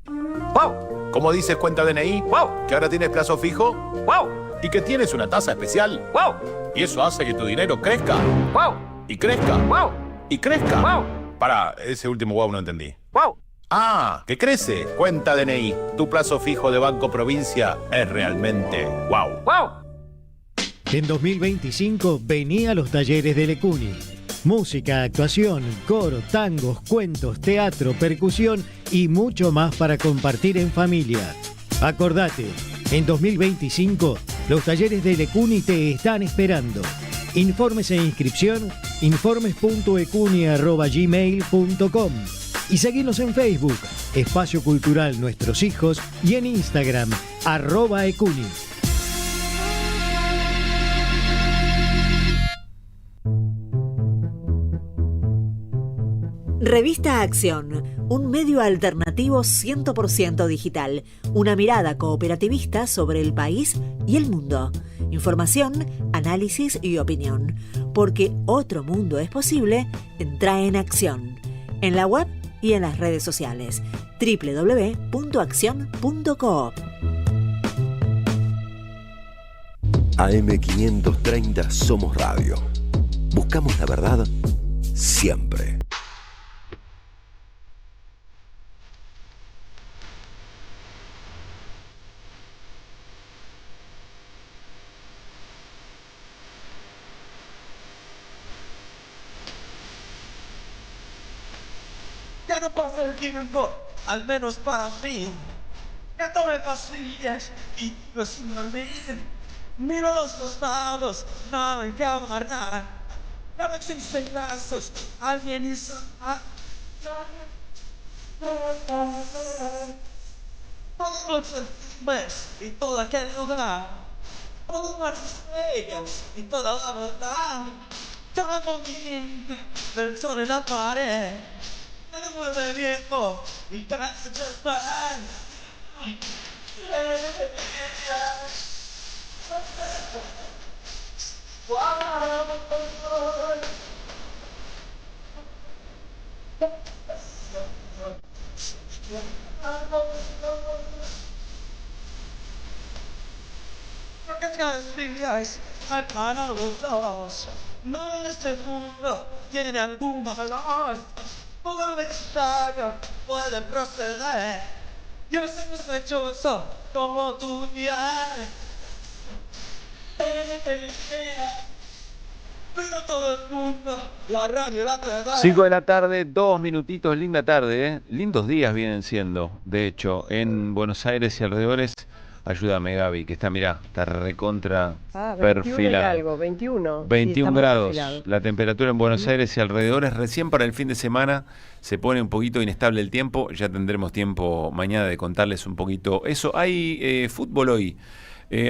¡Wow! ¿Cómo dices cuenta DNI? ¡Wow! ¿Que ahora tienes plazo fijo? ¡Wow! ¿Y que tienes una tasa especial? ¡Wow! Y eso hace que tu dinero crezca. ¡Wow! Y crezca. ¡Wow! Y crezca. ¡Wow! Pará, ese último wow no entendí. ¡Wow! Ah, que crece. Cuenta DNI. Tu plazo fijo de Banco Provincia es realmente wow. ¡Wow! En 2025 venía a los talleres de Lecuni. Música, actuación, coro, tangos, cuentos, teatro, percusión y mucho más para compartir en familia. Acordate, en 2025 los talleres de Lecuni te están esperando. Informes e inscripción, informes.ecuni@gmail.com y seguinos en Facebook, Espacio Cultural Nuestros Hijos, y en Instagram, @ecuni. Revista Acción, un medio alternativo 100% digital, una mirada cooperativista sobre el país y el mundo. Información, análisis y opinión. Porque otro mundo es posible, entra en Acción. En la web y en las redes sociales. www.accion.coop. AM530 Somos Radio. Buscamos la verdad siempre. Ya no pasa el tiempo, al menos para mí. Ya tomé pastillas y digo sin dormir. Miro los costados, nada en cámara. Ya no existen lazos, alguien hizo. Todos los enfermos y todo aquel lugar. Todas las estrellas y toda la verdad. Cada movimiento del sol en la pared. Me vuelve viejo y te hace llorar. 'Hay para los dos. No en este mundo tiene algún valor. Todo necesario puede proceder. Yo soy sospechoso como tu viaje. Pero todo el mundo, la radio, la verdad. 5 de la tarde, 2 minutitos, linda tarde, ¿eh? Lindos días vienen siendo, de hecho, en Buenos Aires y alrededores. Ayúdame, Gaby, que está, mirá, está recontra 21 perfilada. y algo, 21. 21 Sí, grados, perfilados. la temperatura en Buenos Aires y alrededores. Recién para el fin de semana se pone un poquito inestable el tiempo. Ya tendremos tiempo mañana de contarles un poquito eso. Hay fútbol hoy.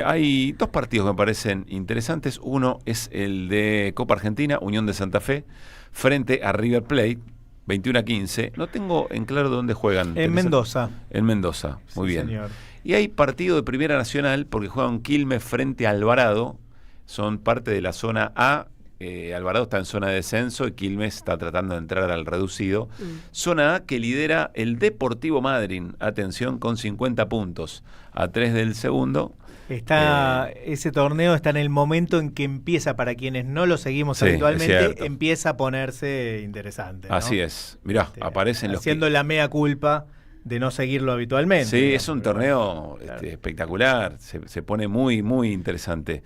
Hay dos partidos que me parecen interesantes. Uno es el de Copa Argentina, Unión de Santa Fe, frente a River Plate, 21-15. No tengo en claro dónde juegan. En Mendoza. En Mendoza, muy Sí, bien. señor. Y hay partido de Primera Nacional porque juegan Quilmes frente a Alvarado. Son parte de la zona A. Alvarado está en zona de descenso y Quilmes está tratando de entrar al reducido. Zona A que lidera el Deportivo Madryn. Atención, con 50 puntos. A 3 del segundo. Ese torneo está en el momento en que empieza, para quienes no lo seguimos Sí, habitualmente, empieza a ponerse interesante, ¿no? Así es. Mirá, aparecen los haciendo la mea culpa de no seguirlo habitualmente. Sí, es un torneo espectacular, se pone muy, muy interesante.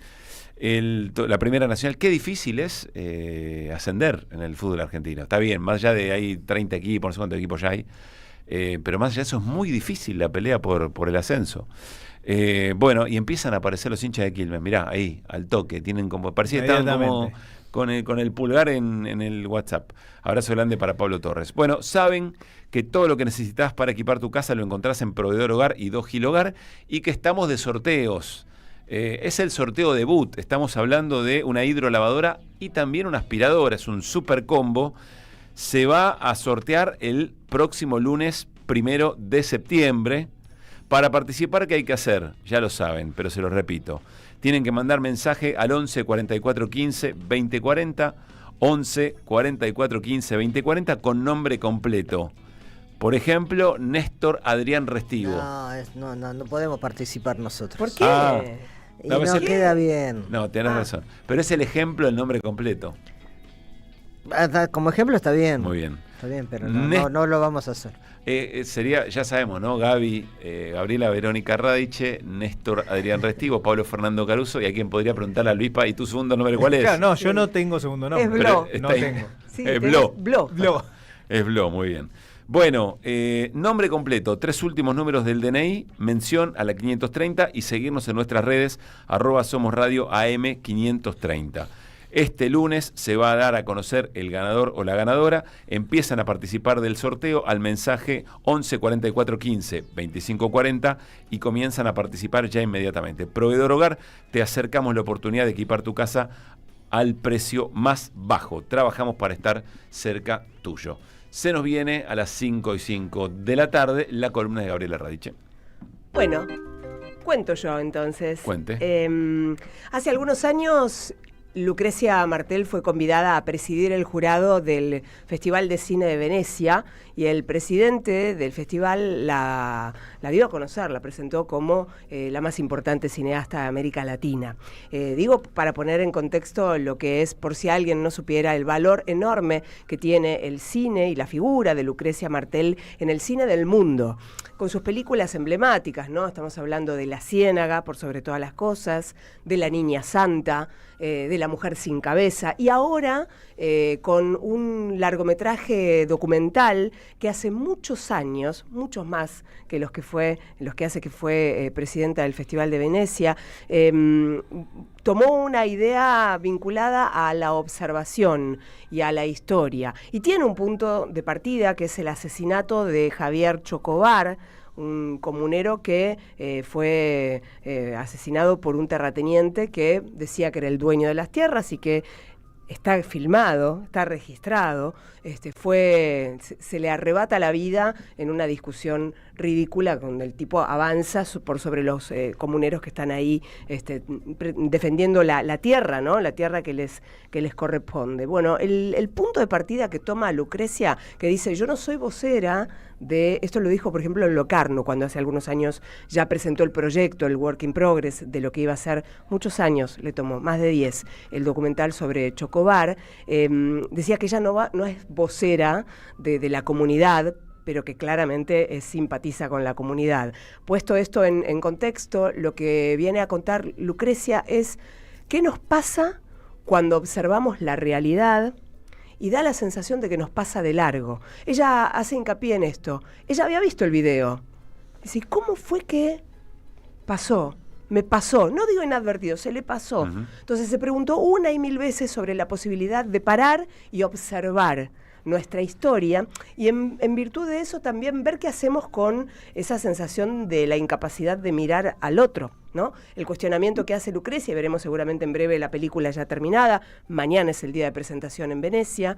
La Primera Nacional, qué difícil es ascender en el fútbol argentino. Está bien, más allá de hay 30 equipos, no sé cuántos equipos ya hay, pero más allá de eso es muy difícil la pelea por el ascenso. Bueno, y empiezan a aparecer los hinchas de Quilmes, mirá, ahí, al toque, tienen como, parecía que estaban como con el pulgar en el WhatsApp. Abrazo grande para Pablo Torres. Bueno, saben que todo lo que necesitas para equipar tu casa lo encontrás en Proveedor Hogar y Dogil Hogar, y que estamos de sorteos. Es el sorteo debut, estamos hablando de una hidrolavadora y también una aspiradora, es un super combo. Se va a sortear el próximo lunes 1 de septiembre. Para participar, ¿qué hay que hacer? Ya lo saben, pero se los repito. Tienen que mandar mensaje al 11 44 15 20 40 11 44 15 20 40 con nombre completo. Por ejemplo, Néstor Adrián Restivo. No podemos participar nosotros. ¿Por qué? Y no queda bien. No, tenés razón. Pero es el ejemplo del nombre completo. Como ejemplo está bien. Muy bien. Está bien, pero no lo vamos a hacer. Sería, ya sabemos, ¿no? Gabriela Verónica Radiche, Néstor Adrián Restivo, Pablo Fernando Caruso, y a quien podría preguntarle a Luispa, ¿y tu segundo nombre cuál es? Claro, no, yo no tengo segundo nombre. Es Blo. No tengo. Sí, es Blo. Blo. Es Blo, muy bien. Bueno, nombre completo, 3 últimos números del DNI, mención a la 530 y seguirnos en nuestras redes, @somosradio AM 530. Este lunes se va a dar a conocer el ganador o la ganadora. Empiezan a participar del sorteo al mensaje 11 44 15 25 40 y comienzan a participar ya inmediatamente. Proveedor Hogar, te acercamos la oportunidad de equipar tu casa al precio más bajo. Trabajamos para estar cerca tuyo. Se nos viene a las 5:05 de la tarde la columna de Gabriela Radiche. Bueno, cuento yo entonces. Cuente. Hace algunos años Lucrecia Martel fue convidada a presidir el jurado del Festival de Cine de Venecia y el presidente del festival la dio a conocer, la presentó como la más importante cineasta de América Latina. Digo, para poner en contexto lo que es, por si alguien no supiera, el valor enorme que tiene el cine y la figura de Lucrecia Martel en el cine del mundo, con sus películas emblemáticas, ¿no? Estamos hablando de La Ciénaga, por sobre todas las cosas, de La Niña Santa, de La Mujer sin Cabeza, y ahora con un largometraje documental que hace muchos años, muchos más que los que hace que fue presidenta del Festival de Venecia, tomó una idea vinculada a la observación y a la historia, y tiene un punto de partida que es el asesinato de Javier Chocobar, un comunero que fue asesinado por un terrateniente que decía que era el dueño de las tierras y que está filmado, está registrado, se le arrebata la vida en una discusión ridícula donde el tipo avanza por sobre los comuneros que están ahí defendiendo la tierra, ¿no? La tierra que les corresponde. Bueno, el punto de partida que toma Lucrecia, que dice, yo no soy vocera de, esto lo dijo por ejemplo en Locarno, cuando hace algunos años ya presentó el proyecto, el Work in Progress, de lo que iba a ser, muchos años le tomó, más de 10, el documental sobre Chocobar, decía que ella no es vocera de la comunidad, pero que claramente simpatiza con la comunidad. Puesto esto en contexto, lo que viene a contar Lucrecia es qué nos pasa cuando observamos la realidad y da la sensación de que nos pasa de largo. Ella hace hincapié en esto. Ella había visto el video. Dice, ¿cómo fue que pasó? Me pasó, no digo inadvertido, se le pasó. Uh-huh. Entonces se preguntó una y mil veces sobre la posibilidad de parar y observar nuestra historia, y en virtud de eso también ver qué hacemos con esa sensación de la incapacidad de mirar al otro, ¿no? El cuestionamiento que hace Lucrecia, y veremos seguramente en breve la película ya terminada, mañana es el día de presentación en Venecia.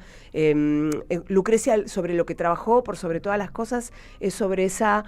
Lucrecia, sobre lo que trabajó por sobre todas las cosas, es sobre esa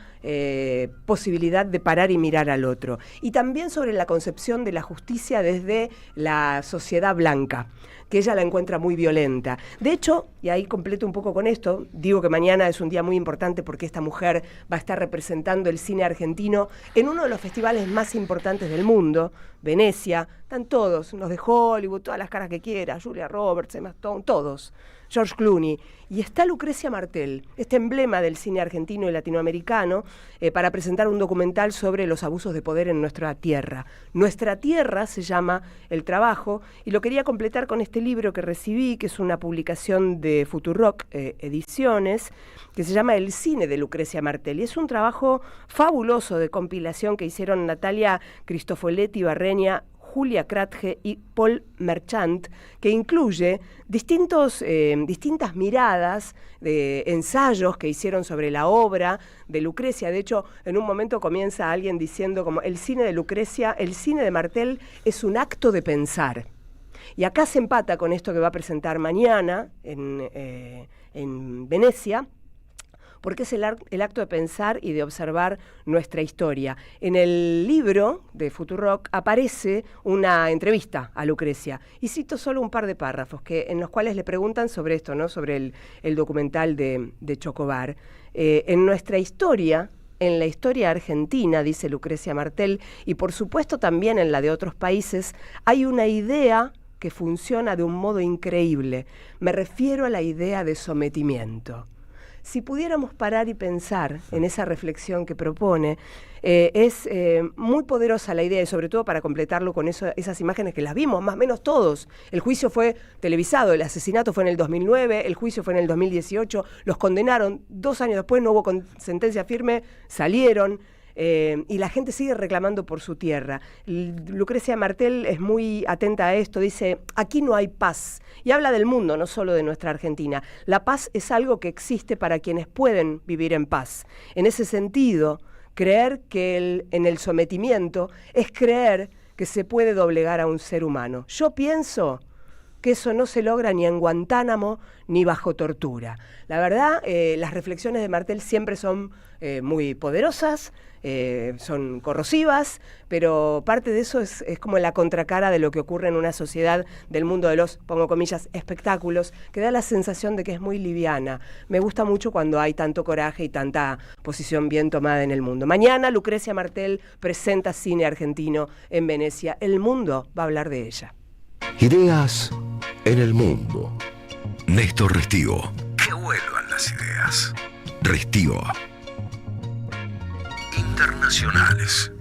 posibilidad de parar y mirar al otro, y también sobre la concepción de la justicia desde la sociedad blanca, que ella la encuentra muy violenta. De hecho, y ahí completo un poco con esto, digo que mañana es un día muy importante porque esta mujer va a estar representando el cine argentino en uno de los festivales más importantes del mundo, Venecia. Están todos, los de Hollywood, todas las caras que quiera, Julia Roberts, Emma Stone, todos, George Clooney. Y está Lucrecia Martel, este emblema del cine argentino y latinoamericano, para presentar un documental sobre los abusos de poder en nuestra tierra. Nuestra tierra se llama el trabajo, y lo quería completar con este libro que recibí, que es una publicación de Futurock Ediciones, que se llama El cine de Lucrecia Martel. Y es un trabajo fabuloso de compilación que hicieron Natalia Cristofoletti Barreña, Julia Kratge y Paul Merchant, que incluye distintas miradas de ensayos que hicieron sobre la obra de Lucrecia. De hecho, en un momento comienza alguien diciendo como el cine de Lucrecia, el cine de Martel es un acto de pensar. Y acá se empata con esto que va a presentar mañana en Venecia, porque es el acto de pensar y de observar nuestra historia. En el libro de Futurock aparece una entrevista a Lucrecia, y cito solo un par de párrafos en los cuales le preguntan sobre esto, ¿no? Sobre el documental de Chocobar. En nuestra historia, en la historia argentina, dice Lucrecia Martel, y por supuesto también en la de otros países, hay una idea que funciona de un modo increíble. Me refiero a la idea de sometimiento. Si pudiéramos parar y pensar en esa reflexión que propone, es muy poderosa la idea, y sobre todo para completarlo con esas imágenes que las vimos, más o menos todos. El juicio fue televisado, el asesinato fue en el 2009, el juicio fue en el 2018, los condenaron, 2 años después no hubo sentencia firme, salieron. Y la gente sigue reclamando por su tierra. Lucrecia Martel es muy atenta a esto, dice, aquí no hay paz. Y habla del mundo, no solo de nuestra Argentina. La paz es algo que existe para quienes pueden vivir en paz. En ese sentido, creer que en el sometimiento es creer que se puede doblegar a un ser humano. Yo pienso que eso no se logra ni en Guantánamo ni bajo tortura. La verdad, las reflexiones de Martel siempre son muy poderosas, son corrosivas, pero parte de eso es como la contracara de lo que ocurre en una sociedad del mundo de los, pongo comillas, espectáculos, que da la sensación de que es muy liviana. Me gusta mucho cuando hay tanto coraje y tanta posición bien tomada en el mundo. Mañana Lucrecia Martel presenta cine argentino en Venecia. El mundo va a hablar de ella. Ideas en el mundo. Néstor Restivo. Que vuelvan las ideas. Restivo. Internacionales.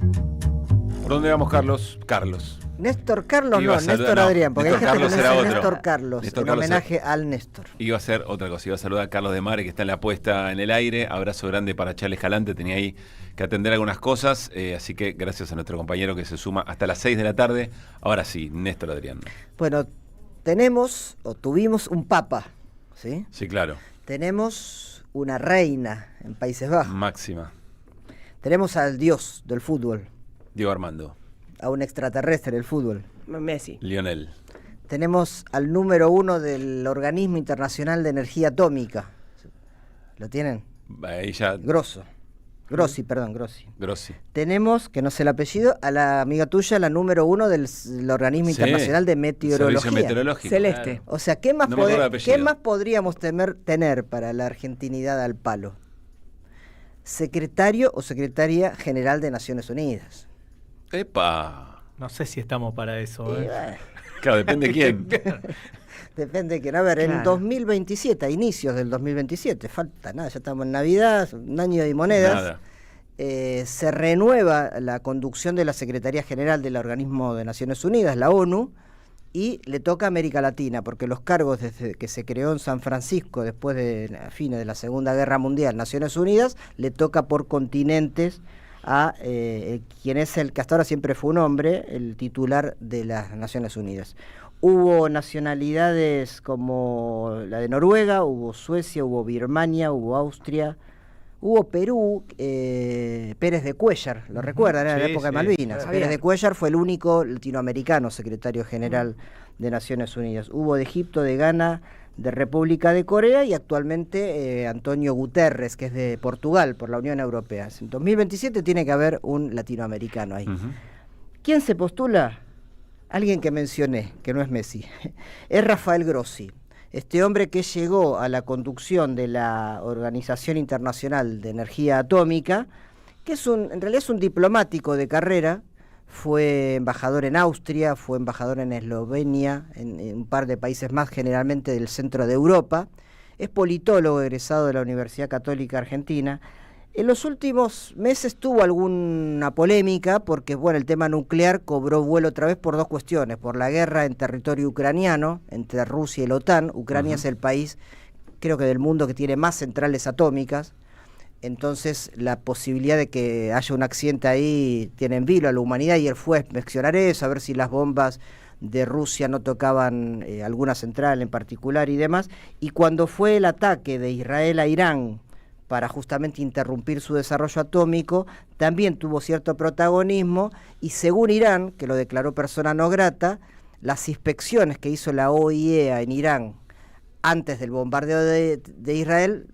¿Por dónde vamos, Carlos? Carlos. Néstor Carlos, Iba no, a saludar- Néstor no, Adrián, porque Néstor hay gente Carlos que era no otro. Néstor Carlos, Néstor en Carlos homenaje al Néstor. Iba a hacer otra cosa, iba a saludar a Carlos de Mare, que está en la puesta en el aire. Abrazo grande para Charles Escalante, tenía ahí que atender algunas cosas, así que gracias a nuestro compañero que se suma hasta las 6 de la tarde. Ahora sí, Néstor Adrián. Bueno, tuvimos un papa, ¿sí? Sí, claro. Tenemos una reina en Países Bajos. Máxima. Tenemos al dios del fútbol, Diego Armando. a un extraterrestre del fútbol. Messi. Lionel. Tenemos al número 1 del Organismo Internacional de Energía Atómica. ¿Lo tienen? Ahí ya. Grossi. Grossi. Tenemos, que no sé el apellido, a la amiga tuya, la número 1 del Organismo Sí, Internacional de Meteorología. Servicio Meteorológico. Celeste. Claro. O sea, ¿qué más, No me acuerdo el apellido. ¿qué más podríamos tener para la argentinidad al palo? Secretario o secretaria general de Naciones Unidas. ¡Epa! No sé si estamos para eso. Y bueno, Claro, depende de quién. depende de quién. A ver, en Claro. 2027, a inicios del 2027, falta nada, ya estamos en Navidad, un año de monedas. Nada. Se renueva la conducción de la Secretaría General del Organismo de Naciones Unidas, la ONU, y le toca a América Latina, porque los cargos desde que se creó en San Francisco, después de a fines de la Segunda Guerra Mundial, Naciones Unidas, le toca por continentes a quien es el que hasta ahora siempre fue un hombre, el titular de las Naciones Unidas. Hubo nacionalidades como la de Noruega, hubo Suecia, hubo Birmania, hubo Austria, hubo Perú, Pérez de Cuéllar, ¿lo recuerdan? Era la Sí, época de sí, Malvinas. claro. Pérez de Cuéllar fue el único latinoamericano secretario general de Naciones Unidas. Hubo de Egipto, de Ghana, de República de Corea y actualmente Antonio Guterres, que es de Portugal, por la Unión Europea. En 2027 tiene que haber un latinoamericano ahí. ¿Quién se postula? Alguien que mencioné, que no es Messi. Es Rafael Grossi. Este hombre que llegó a la conducción de la Organización Internacional de Energía Atómica, que en realidad es un diplomático de carrera, fue embajador en Austria, fue embajador en Eslovenia, en un par de países más, generalmente del centro de Europa, es politólogo egresado de la Universidad Católica Argentina. En los últimos meses tuvo alguna polémica porque, bueno, el tema nuclear cobró vuelo otra vez por dos cuestiones, por la guerra en territorio ucraniano entre Rusia y la OTAN. Ucrania es el país, creo que del mundo, que tiene más centrales atómicas. Entonces la posibilidad de que haya un accidente ahí tiene en vilo a la humanidad, y él fue a inspeccionar eso, a ver si las bombas de Rusia no tocaban alguna central en particular y demás. Y cuando fue el ataque de Israel a Irán para justamente interrumpir su desarrollo atómico, también tuvo cierto protagonismo, y según Irán, que lo declaró persona no grata, las inspecciones que hizo la OIEA en Irán antes del bombardeo de Israel,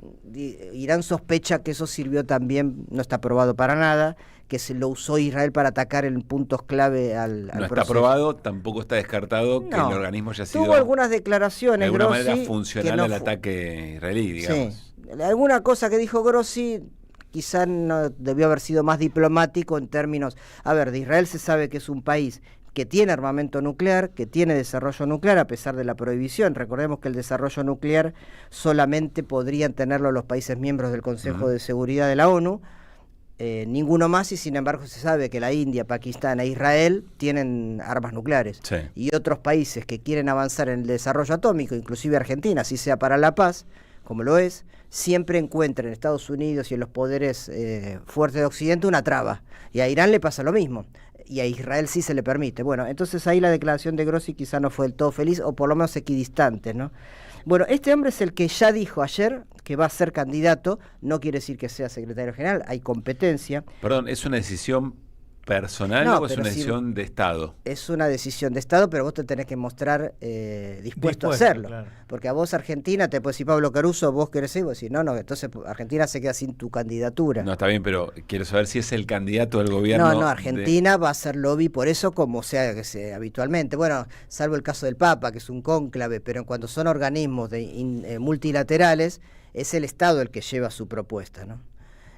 Irán sospecha que eso sirvió también, no está probado para nada, que se lo usó Israel para atacar en puntos clave al No está proceso. probado, tampoco está descartado que el organismo haya sido Tuvo algunas declaraciones, de alguna Grossi, manera funcional que no al fu- ataque israelí, digamos. Sí, alguna cosa que dijo Grossi quizá no debió haber sido más diplomático en términos, a ver, de Israel se sabe que es un país que tiene armamento nuclear, que tiene desarrollo nuclear a pesar de la prohibición. Recordemos que el desarrollo nuclear solamente podrían tenerlo los países miembros del Consejo de Seguridad de la ONU, ninguno más, y sin embargo se sabe que la India, Pakistán e Israel tienen armas nucleares. Sí. Y otros países que quieren avanzar en el desarrollo atómico, inclusive Argentina, así sea para la paz, como lo es, siempre encuentran en Estados Unidos y en los poderes fuertes de Occidente una traba. Y a Irán le pasa lo mismo. Y a Israel sí se le permite. Bueno, entonces ahí la declaración de Grossi quizá no fue del todo feliz, o por lo menos equidistante, ¿no? Bueno, este hombre es el que ya dijo ayer que va a ser candidato, no quiere decir que sea secretario general, hay competencia. Perdón, ¿es una decisión personal No, o es pero una si- decisión de Estado? Es una decisión de Estado, pero vos te tenés que mostrar dispuesto a hacerlo. claro. Porque a vos, Argentina, te puede decir Pablo Caruso, vos querés ir, vos decís, no, entonces Argentina se queda sin tu candidatura. No, está bien, pero quiero saber si es el candidato del gobierno. No, Argentina va a hacer lobby por eso como sea que sea habitualmente. Bueno, salvo el caso del Papa, que es un cónclave, pero en cuanto son organismos multilaterales, es el Estado el que lleva su propuesta, ¿no?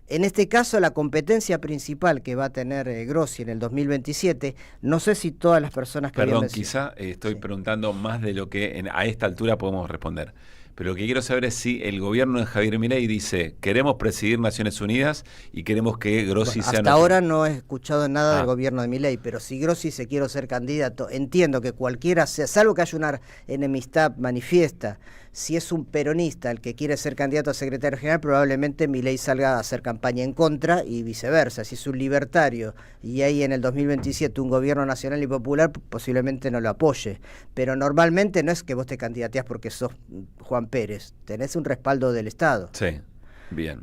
En este caso, la competencia principal que va a tener Grossi en el 2027, no sé si todas las personas que Perdón, habían quizá estoy preguntando más de lo que a esta altura podemos responder. Pero lo que quiero saber es si el gobierno de Javier Milei dice, queremos presidir Naciones Unidas y queremos que Grossi sea... Hasta ahora no he escuchado nada Ah. del gobierno de Milei, pero si Grossi se quiere ser candidato, entiendo que cualquiera sea, salvo que haya una enemistad manifiesta, si es un peronista el que quiere ser candidato a secretario general, probablemente Milei salga a hacer campaña en contra y viceversa. Si es un libertario y hay en el 2027 un gobierno nacional y popular, posiblemente no lo apoye. Pero normalmente no es que vos te candidateás porque sos Juan Pérez, tenés un respaldo del Estado. Sí, bien.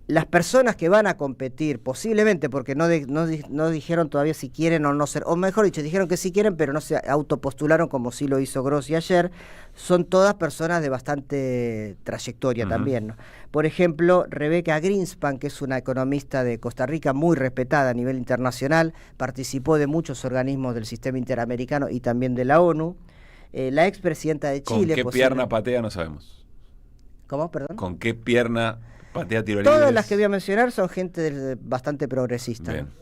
Las personas que van a competir, posiblemente, porque no dijeron todavía si quieren o no ser, o mejor dicho, dijeron que sí quieren, pero no se autopostularon como sí lo hizo Grossi ayer, son todas personas de bastante trayectoria también, ¿no? Por ejemplo, Rebeca Greenspan, que es una economista de Costa Rica muy respetada a nivel internacional, participó de muchos organismos del sistema interamericano y también de la ONU. La expresidenta de Chile... ¿Con qué pierna patea? No sabemos. ¿Cómo, perdón? ¿Con qué pierna patea tiro libre? Todas las que voy a mencionar son gente bastante progresista. Bien. ¿No?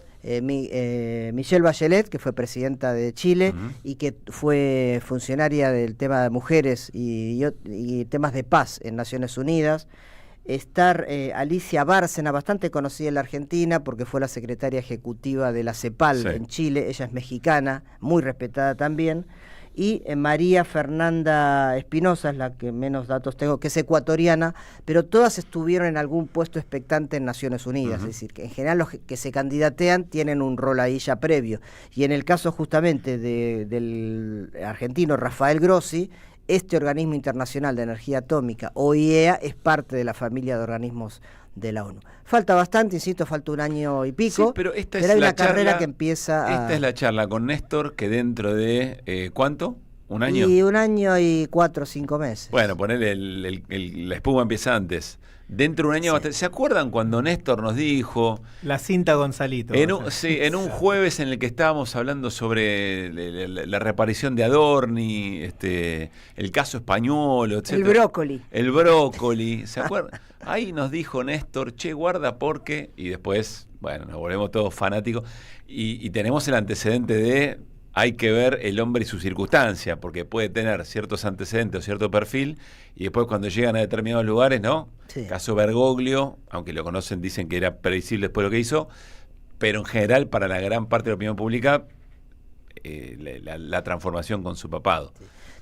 Michelle Bachelet, que fue presidenta de Chile y que fue funcionaria del tema de mujeres y temas de paz en Naciones Unidas. Está Alicia Bárcena, bastante conocida en la Argentina porque fue la secretaria ejecutiva de la CEPAL en Chile. Ella es mexicana, muy respetada también. Y María Fernanda Espinosa, es la que menos datos tengo, que es ecuatoriana, pero todas estuvieron en algún puesto expectante en Naciones Unidas, es decir, que en general los que se candidatean tienen un rol ahí ya previo. Y en el caso justamente del argentino Rafael Grossi, este organismo internacional de energía atómica, OIEA, es parte de la familia de organismos de la ONU. Falta bastante, insisto, falta un año y pico, Sí, pero esta hay una carrera que empieza a... Esta es la charla con Néstor que dentro de, ¿cuánto? ¿Un año? Y un año y 4 o 5 meses. Bueno, ponerle la espuma empieza antes. Dentro de un año, ¿se acuerdan cuando Néstor nos dijo... La cinta Gonzalito. En un jueves en el que estábamos hablando sobre la reaparición de Adorni, el caso español, etc. El brócoli. El brócoli, ¿se acuerdan? Ahí nos dijo Néstor, che, guarda porque... Y después, bueno, nos volvemos todos fanáticos. Y tenemos el antecedente de... Hay que ver el hombre y su circunstancia, porque puede tener ciertos antecedentes o cierto perfil, y después cuando llegan a determinados lugares, ¿no? Sí. Caso Bergoglio, aunque lo conocen, dicen que era previsible después lo que hizo, pero en general para la gran parte de la opinión pública, la transformación con su papado.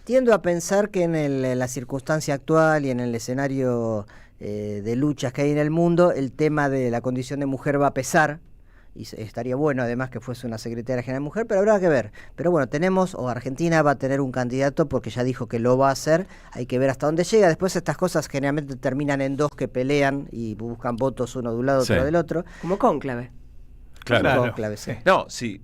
Tiendo a pensar que en la circunstancia actual y en el escenario de luchas que hay en el mundo, el tema de la condición de mujer va a pesar, y estaría bueno además que fuese una secretaria general mujer, pero habrá que ver. Pero bueno, Argentina va a tener un candidato porque ya dijo que lo va a hacer, hay que ver hasta dónde llega. Después estas cosas generalmente terminan en dos que pelean y buscan votos uno de un lado, otro del otro. Como cónclave. Claro. Cónclave, sí. No, si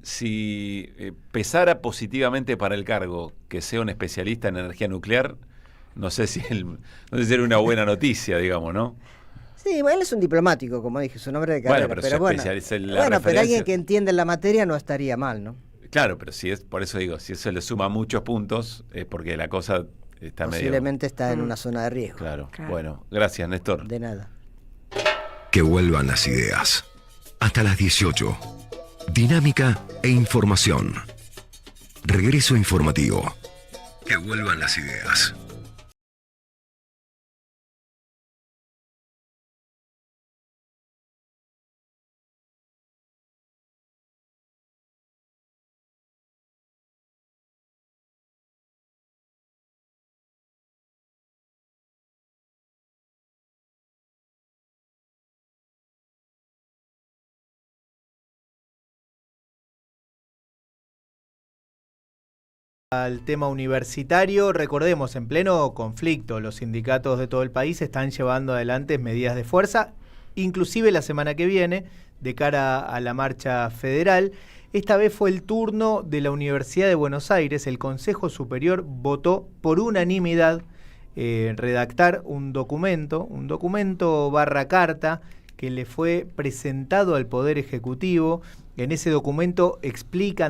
pesara positivamente para el cargo que sea un especialista en energía nuclear, No sé si era una buena noticia, digamos, ¿no? Sí, bueno, él es un diplomático, como dije, su nombre de carrera. Bueno, pero bueno, pero alguien que entiende la materia no estaría mal, ¿no? Claro, pero por eso digo, si eso le suma muchos puntos, es porque la cosa está posiblemente está en una zona de riesgo. Claro. Bueno, gracias, Néstor. De nada. Que vuelvan las ideas. Hasta las 18. Dinámica e información. Regreso informativo. Que vuelvan las ideas. Al tema universitario, recordemos, en pleno conflicto, los sindicatos de todo el país están llevando adelante medidas de fuerza, inclusive la semana que viene, de cara a la marcha federal. Esta vez fue el turno de la Universidad de Buenos Aires. El Consejo Superior votó por unanimidad redactar un documento / carta que le fue presentado al Poder Ejecutivo. En ese documento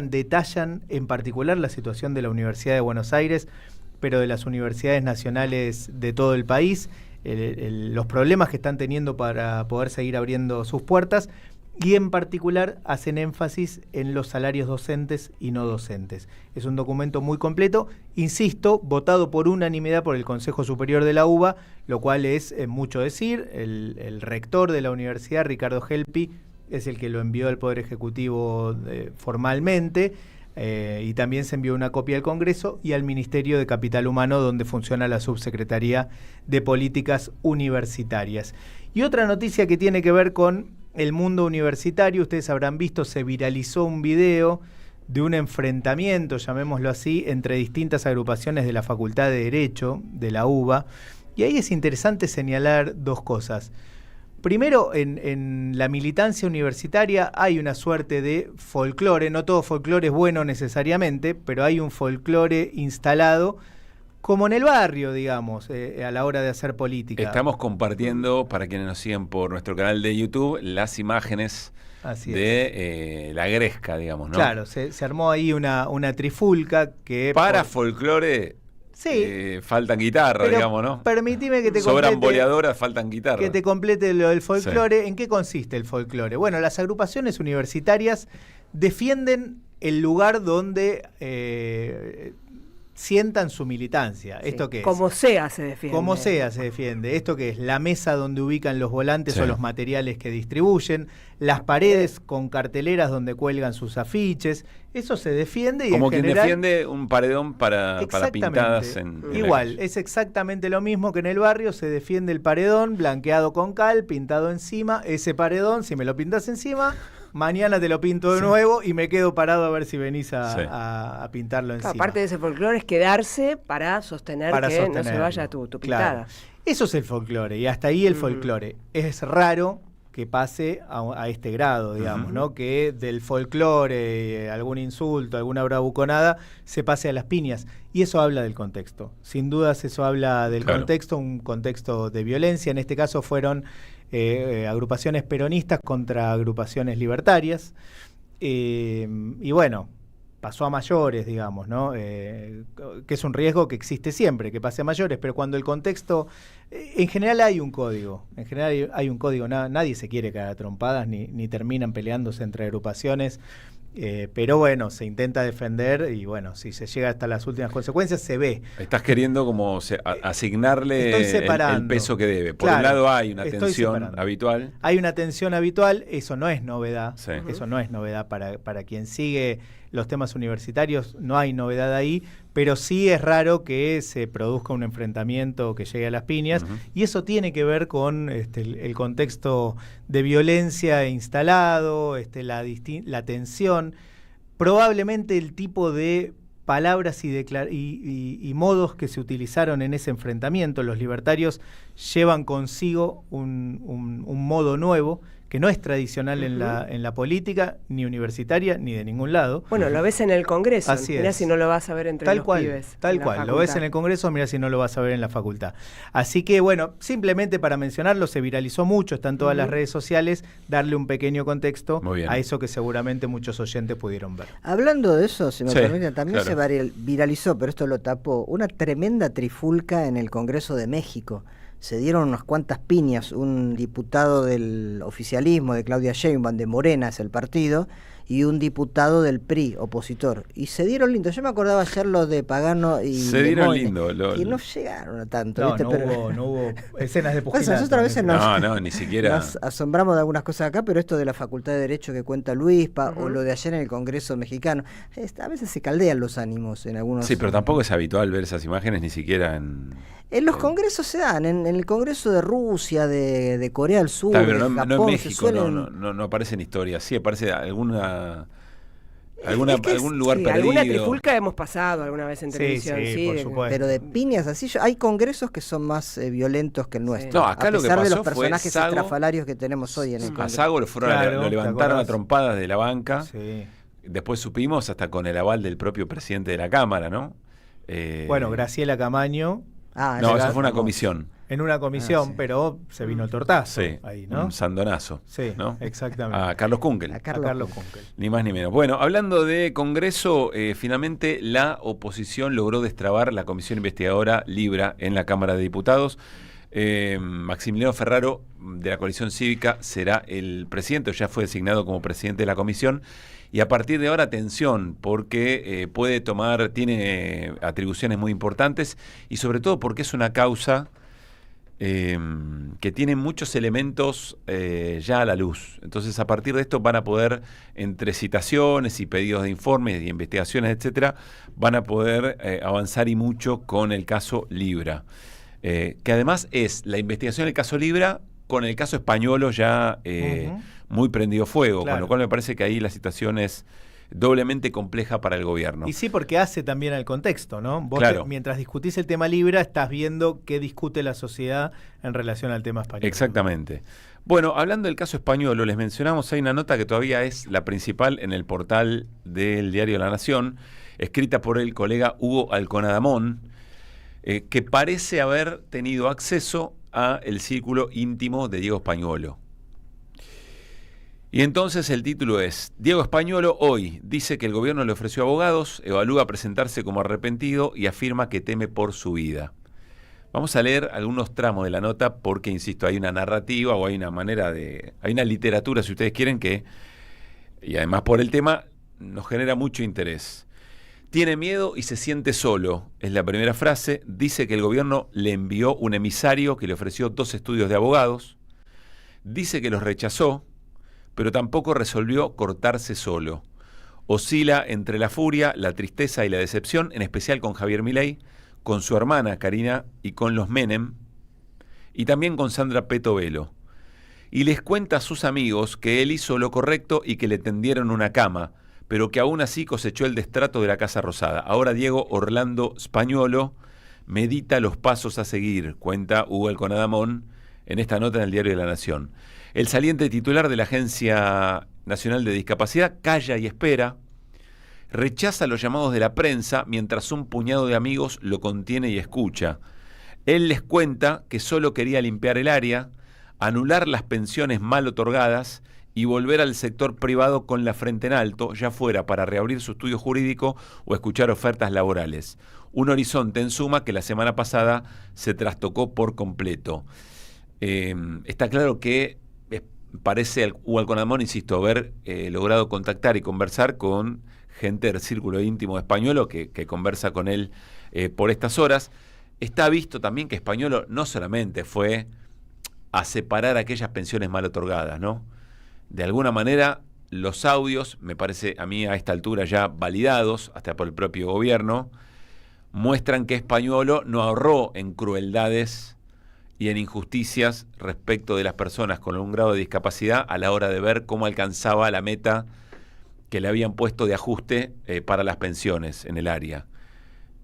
detallan en particular la situación de la Universidad de Buenos Aires, pero de las universidades nacionales de todo el país, los problemas que están teniendo para poder seguir abriendo sus puertas, y en particular hacen énfasis en los salarios docentes y no docentes. Es un documento muy completo, insisto, votado por unanimidad por el Consejo Superior de la UBA, lo cual es mucho decir. El rector de la universidad, Ricardo Helpi, es el que lo envió al Poder Ejecutivo formalmente, y también se envió una copia al Congreso y al Ministerio de Capital Humano, donde funciona la Subsecretaría de Políticas Universitarias. Y otra noticia que tiene que ver con el mundo universitario, ustedes habrán visto, se viralizó un video de un enfrentamiento, llamémoslo así, entre distintas agrupaciones de la Facultad de Derecho de la UBA, y ahí es interesante señalar dos cosas. Primero, en la militancia universitaria hay una suerte de folclore, no todo folclore es bueno necesariamente, pero hay un folclore instalado como en el barrio, digamos, a la hora de hacer política. Estamos compartiendo, para quienes nos siguen por nuestro canal de YouTube, las imágenes de la Gresca, digamos, ¿no? Claro, se armó ahí una trifulca que... Para folclore... Sí. Faltan guitarras, digamos, ¿no? Permitime que te sobran boleadoras, faltan guitarras. Que te complete lo del folclore. Sí. ¿En qué consiste el folclore? Bueno, las agrupaciones universitarias defienden el lugar donde sientan su militancia. Sí. ¿Esto qué es? Como sea se defiende. Como sea se defiende. ¿Esto qué es? La mesa donde ubican los volantes o los materiales que distribuyen, las paredes con carteleras donde cuelgan sus afiches. Eso se defiende y como en quien general, defiende un paredón para pintadas en igual, es exactamente lo mismo que en el barrio. Se defiende el paredón blanqueado con cal, pintado encima. Ese paredón, si me lo pintas encima, mañana te lo pinto de nuevo y me quedo parado a ver si venís a pintarlo encima. Aparte de ese folclore es quedarse para sostener que no se vaya tu pintada. Claro. Eso es el folclore, y hasta ahí el folclore. Es raro que pase a este grado, digamos, ¿no? Que del folclore, algún insulto, alguna bravuconada, se pase a las piñas. Y eso habla del contexto. Sin dudas eso habla del contexto, un contexto de violencia. En este caso fueron agrupaciones peronistas contra agrupaciones libertarias. Y bueno, pasó a mayores, digamos, ¿no? Que es un riesgo que existe siempre, que pase a mayores, pero cuando el contexto... En general hay un código, nadie se quiere caer a trompadas, ni terminan peleándose entre agrupaciones, pero bueno, se intenta defender y bueno, si se llega hasta las últimas consecuencias, se ve. Estás queriendo como asignarle el peso que debe. Por un lado hay una tensión habitual. Hay una tensión habitual, eso no es novedad, eso no es novedad para quien sigue los temas universitarios, no hay novedad ahí, pero sí es raro que se produzca un enfrentamiento que llegue a las piñas, y eso tiene que ver con el contexto de violencia instalado, la tensión, probablemente el tipo de palabras y modos que se utilizaron en ese enfrentamiento. Los libertarios llevan consigo un modo nuevo que no es tradicional en la política, ni universitaria, ni de ningún lado. Bueno, lo ves en el Congreso, Así mirá es. si no lo vas a ver entre Tal los cual, pibes. tal en la cual, lo facultad. ves en el Congreso, mirá si no lo vas a ver en la facultad. Así que bueno, simplemente para mencionarlo, se viralizó mucho, está en todas las redes sociales, darle un pequeño contexto a eso que seguramente muchos oyentes pudieron ver. Hablando de eso, si me Sí, permiten, también claro. se viralizó, pero esto lo tapó, una tremenda trifulca en el Congreso de México. Se dieron unas cuantas piñas, un diputado del oficialismo de Claudia Sheinbaum, de Morena es el partido, y un diputado del PRI, opositor. Y se dieron lindo. Yo me acordaba ayer los de Pagano y Se dieron Lemoyne, lindo. y no llegaron a tanto. No, ¿viste? no hubo escenas de Pues pugilato. nosotros a veces No, ni siquiera. nos asombramos de algunas cosas acá, pero esto de la Facultad de Derecho que cuenta Luispa, o lo de ayer en el Congreso mexicano, a veces se caldean los ánimos en algunos... Sí, pero tampoco es habitual ver esas imágenes ni siquiera en... En los congresos se dan, en el Congreso de Rusia, de Corea del Sur, Está, pero de no Japón, en se México, suelen... no aparecen historias. Sí, aparece algún lugar Sí, perdido. alguna trifulca hemos pasado alguna vez en televisión, sí, por supuesto. Pero de piñas así, hay congresos que son más violentos que el nuestro. No, acá a lo que pesar de pasó los fue personajes Sago. estrafalarios que tenemos hoy en el A Congreso. Sago lo levantaron a trompadas de la banca. Sí. Después supimos hasta con el aval del propio presidente de la Cámara, ¿no? Bueno, Graciela Camaño. No, eso fue una comisión. En una comisión, sí. pero se vino el tortazo Sí, ahí, ¿no? un sandonazo. Sí, ¿no? exactamente. A Carlos Kunkel. A Carlos Kunkel. Ni más ni menos. Bueno, hablando de Congreso, finalmente la oposición logró destrabar la comisión investigadora Libra en la Cámara de Diputados. Maximiliano Ferraro, de la coalición cívica, será el presidente, o ya fue designado como presidente de la comisión. Y a partir de ahora, atención, porque tiene atribuciones muy importantes y sobre todo porque es una causa que tiene muchos elementos ya a la luz. Entonces, a partir de esto van a poder, entre citaciones y pedidos de informes y investigaciones, etcétera, van a poder avanzar y mucho con el caso Libra. Que además es la investigación del caso Libra con el caso Españolo ya muy prendido fuego, Claro. con lo cual me parece que ahí la situación es doblemente compleja para el gobierno. Y sí, porque hace también al contexto, ¿no? Vos Claro. mientras discutís el tema Libra, estás viendo qué discute la sociedad en relación al tema español. Exactamente. Bueno, hablando del caso Españolo, les mencionamos, hay una nota que todavía es la principal en el portal del diario La Nación, escrita por el colega Hugo Alconadamón, que parece haber tenido acceso a el círculo íntimo de Diego Españolo. Y entonces el título es: Diego Españolo hoy dice que el gobierno le ofreció abogados, evalúa presentarse como arrepentido y afirma que teme por su vida. Vamos a leer algunos tramos de la nota porque, insisto, hay una narrativa o hay una hay una literatura, si ustedes quieren, y además por el tema, nos genera mucho interés. Tiene miedo y se siente solo, es la primera frase. Dice que el gobierno le envió un emisario que le ofreció 2 estudios de abogados. Dice que los rechazó, pero tampoco resolvió cortarse solo. Oscila entre la furia, la tristeza y la decepción, en especial con Javier Milei, con su hermana Karina y con los Menem, y también con Sandra Peto Velo. Y les cuenta a sus amigos que él hizo lo correcto y que le tendieron una cama, pero que aún así cosechó el destrato de la Casa Rosada. Ahora Diego Orlando Españolo medita los pasos a seguir, cuenta Hugo Alconadamón en esta nota en el diario de La Nación. El saliente titular de la Agencia Nacional de Discapacidad calla y espera, rechaza los llamados de la prensa mientras un puñado de amigos lo contiene y escucha. Él les cuenta que solo quería limpiar el área, anular las pensiones mal otorgadas y volver al sector privado con la frente en alto, ya fuera para reabrir su estudio jurídico o escuchar ofertas laborales. Un horizonte, en suma, que la semana pasada se trastocó por completo. Está claro que parece Hugo Alconadamón, insisto, haber logrado contactar y conversar con gente del círculo íntimo de Españolo que conversa con él por estas horas. Está visto también que Españolo no solamente fue a separar aquellas pensiones mal otorgadas, ¿no? De alguna manera, los audios, me parece a mí a esta altura ya validados, hasta por el propio gobierno, muestran que Españolo no ahorró en crueldades y en injusticias respecto de las personas con algún grado de discapacidad a la hora de ver cómo alcanzaba la meta que le habían puesto de ajuste para las pensiones en el área.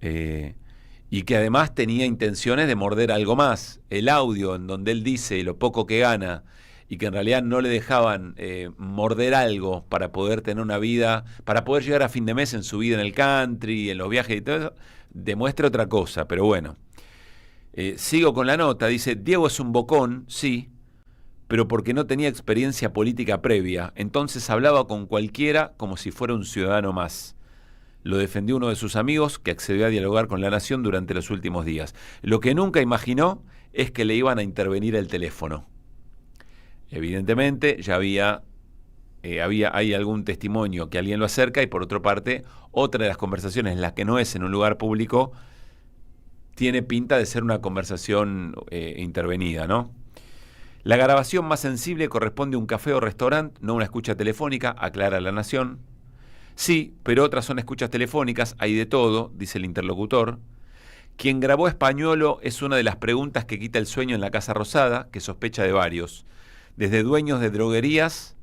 Y que además tenía intenciones de morder algo más. El audio en donde él dice lo poco que gana y que en realidad no le dejaban morder algo para poder tener una vida, para poder llegar a fin de mes en su vida en el country, en los viajes y todo eso, demuestra otra cosa, pero bueno. Sigo con la nota, dice, Diego es un bocón, sí, pero porque no tenía experiencia política previa, entonces hablaba con cualquiera como si fuera un ciudadano más. Lo defendió uno de sus amigos que accedió a dialogar con La Nación durante los últimos días. Lo que nunca imaginó es que le iban a intervenir el teléfono. Evidentemente ya hay algún testimonio que alguien lo acerca y por otra parte, otra de las conversaciones en las que no es en un lugar público tiene pinta de ser una conversación intervenida, ¿no? La grabación más sensible corresponde a un café o restaurante, no una escucha telefónica, aclara La Nación. Sí, pero otras son escuchas telefónicas, hay de todo, dice el interlocutor. Quien grabó Españolo es una de las preguntas que quita el sueño en la Casa Rosada, que sospecha de varios, desde dueños de droguerías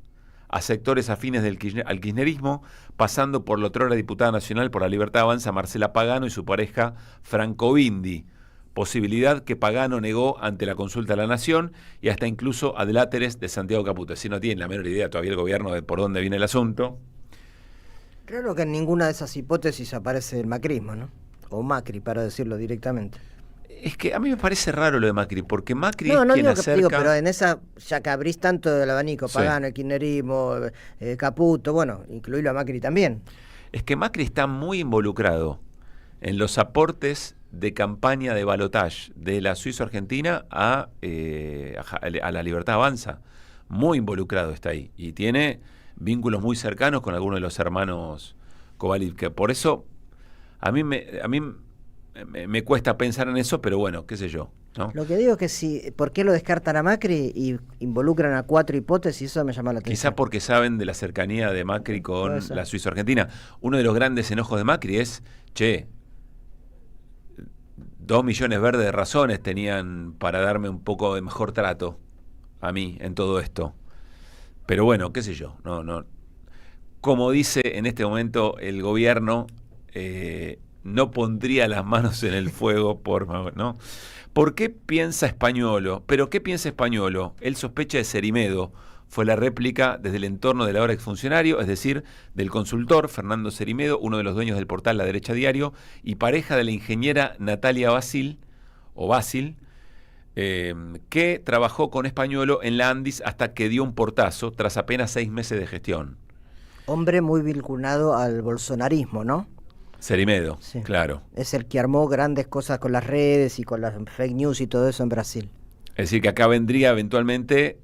a sectores afines al kirchnerismo, pasando por la otrora diputada nacional por la Libertad Avanza, Marcela Pagano, y su pareja Franco Bindi, posibilidad que Pagano negó ante la consulta a La Nación, y hasta incluso adláteres de Santiago Caputo. Si no tienen la menor idea todavía el gobierno de por dónde viene el asunto. Creo que en ninguna de esas hipótesis aparece el macrismo, ¿no? O Macri, para decirlo directamente. Es que a mí me parece raro lo de Macri, porque Macri no, es no quien digo que acerca... digo, pero en esa, ya que abrís tanto del abanico, Pagano, el kirchnerismo, Caputo, bueno, incluirlo a Macri también. Es que Macri está muy involucrado en los aportes de campaña de balotage de la Suizo-Argentina a la Libertad Avanza. Muy involucrado está ahí. Y tiene vínculos muy cercanos con algunos de los hermanos Kovalev, que por eso a mí me cuesta pensar en eso, pero bueno, qué sé yo, ¿no? Lo que digo es que si, ¿por qué lo descartan a Macri y involucran a 4 hipótesis? Eso me llama la atención. Quizá porque saben de la cercanía de Macri con la Suizo-Argentina. Uno de los grandes enojos de Macri es, 2 millones verdes de razones tenían para darme un poco de mejor trato a mí en todo esto. Pero bueno, qué sé yo, no. Como dice en este momento el gobierno, no pondría las manos en el fuego, ¿no? ¿Por qué piensa Españolo? ¿Pero qué piensa Españolo? Él sospecha de Cerimedo. Fue la réplica desde el entorno del ahora exfuncionario, es decir, del consultor Fernando Cerimedo, uno de los dueños del portal La Derecha Diario, y pareja de la ingeniera Natalia Basil, que trabajó con Españolo en la Andis hasta que dio un portazo tras apenas 6 meses de gestión. Hombre muy vinculado al bolsonarismo, ¿no? Cerimedo, sí, claro. Es el que armó grandes cosas con las redes y con las fake news y todo eso en Brasil. Es decir, que acá vendría eventualmente,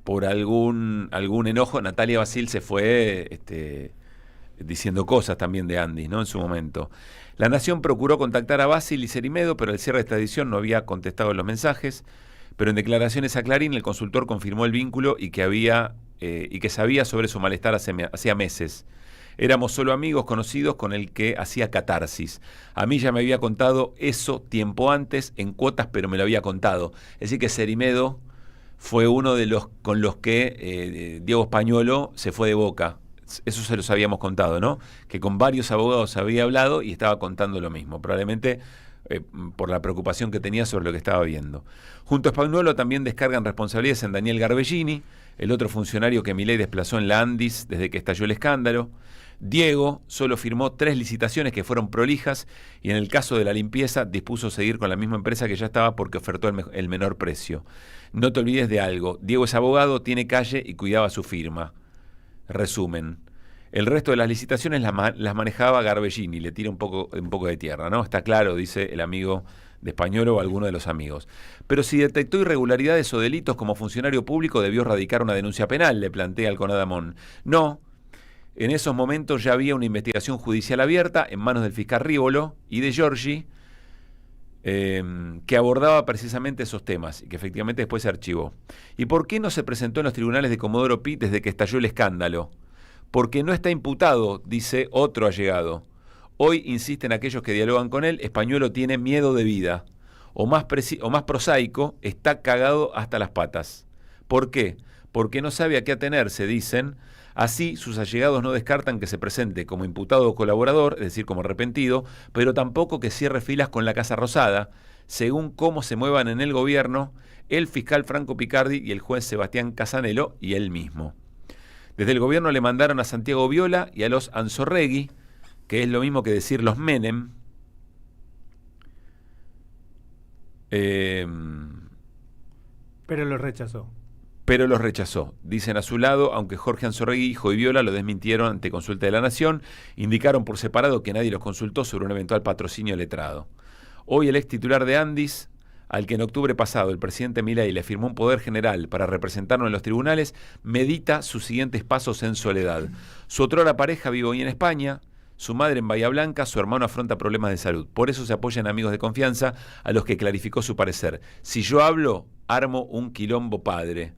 por algún enojo, Natalia Basil se fue diciendo cosas también de Andis, ¿no? En su momento. La Nación procuró contactar a Basil y Cerimedo, pero al cierre de esta edición no había contestado los mensajes. Pero en declaraciones a Clarín, el consultor confirmó el vínculo y que sabía sobre su malestar hacía meses. Éramos solo amigos conocidos con el que hacía catarsis. A mí ya me había contado eso tiempo antes, en cuotas, pero me lo había contado. Es decir, que Cerimedo fue uno de los con los que Diego Españolo se fue de boca. Eso se los habíamos contado, ¿no? Que con varios abogados había hablado y estaba contando lo mismo. Probablemente por la preocupación que tenía sobre lo que estaba viendo. Junto a Españolo también descargan responsabilidades en Daniel Garbellini, el otro funcionario que Milei desplazó en la Andis desde que estalló el escándalo. Diego solo firmó 3 licitaciones que fueron prolijas y en el caso de la limpieza dispuso seguir con la misma empresa que ya estaba porque ofertó el menor precio. No te olvides de algo, Diego es abogado, tiene calle y cuidaba su firma. Resumen, el resto de las licitaciones las manejaba Garbellini, le tira un poco de tierra, ¿no? Está claro, dice el amigo de Españolo o alguno de los amigos. Pero si detectó irregularidades o delitos como funcionario público debió radicar una denuncia penal, le plantea Alconadamón. No. En esos momentos ya había una investigación judicial abierta en manos del fiscal Rívolo y de Giorgi, que abordaba precisamente esos temas y que efectivamente después se archivó. ¿Y por qué no se presentó en los tribunales de Comodoro Pi desde que estalló el escándalo? Porque no está imputado, dice otro allegado. Hoy, insisten aquellos que dialogan con él, Españolo tiene miedo de vida. O más prosaico, está cagado hasta las patas. ¿Por qué? Porque no sabe a qué atenerse, dicen. Así, sus allegados no descartan que se presente como imputado o colaborador, es decir, como arrepentido, pero tampoco que cierre filas con la Casa Rosada, según cómo se muevan en el gobierno el fiscal Franco Picardi y el juez Sebastián Casanelo y él mismo. Desde el gobierno le mandaron a Santiago Viola y a los Anzorregui, que es lo mismo que decir los Menem, pero lo rechazó. Pero los rechazó. Dicen a su lado, aunque Jorge Anzorregui, hijo y Viola, lo desmintieron ante consulta de la Nación, indicaron por separado que nadie los consultó sobre un eventual patrocinio letrado. Hoy el ex titular de Andis, al que en octubre pasado el presidente Milei le firmó un poder general para representarlo en los tribunales, medita sus siguientes pasos en soledad. Su otrora pareja vive hoy en España, su madre en Bahía Blanca, su hermano afronta problemas de salud. Por eso se apoya en amigos de confianza a los que clarificó su parecer. Si yo hablo, armo un quilombo padre,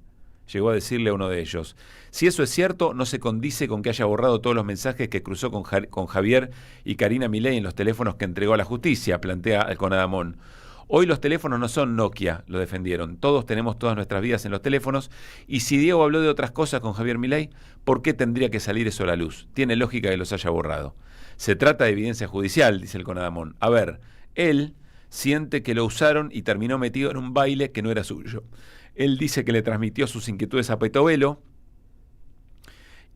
llegó a decirle a uno de ellos. Si eso es cierto, no se condice con que haya borrado todos los mensajes que cruzó con Javier y Karina Milei en los teléfonos que entregó a la justicia, plantea Alconadamón. Hoy los teléfonos no son Nokia, lo defendieron. Todos tenemos todas nuestras vidas en los teléfonos. Y si Diego habló de otras cosas con Javier Milei, ¿por qué tendría que salir eso a la luz? Tiene lógica que los haya borrado. Se trata de evidencia judicial, dice Alconadamón. A ver, él siente que lo usaron y terminó metido en un baile que no era suyo. Él dice que le transmitió sus inquietudes a Petovelo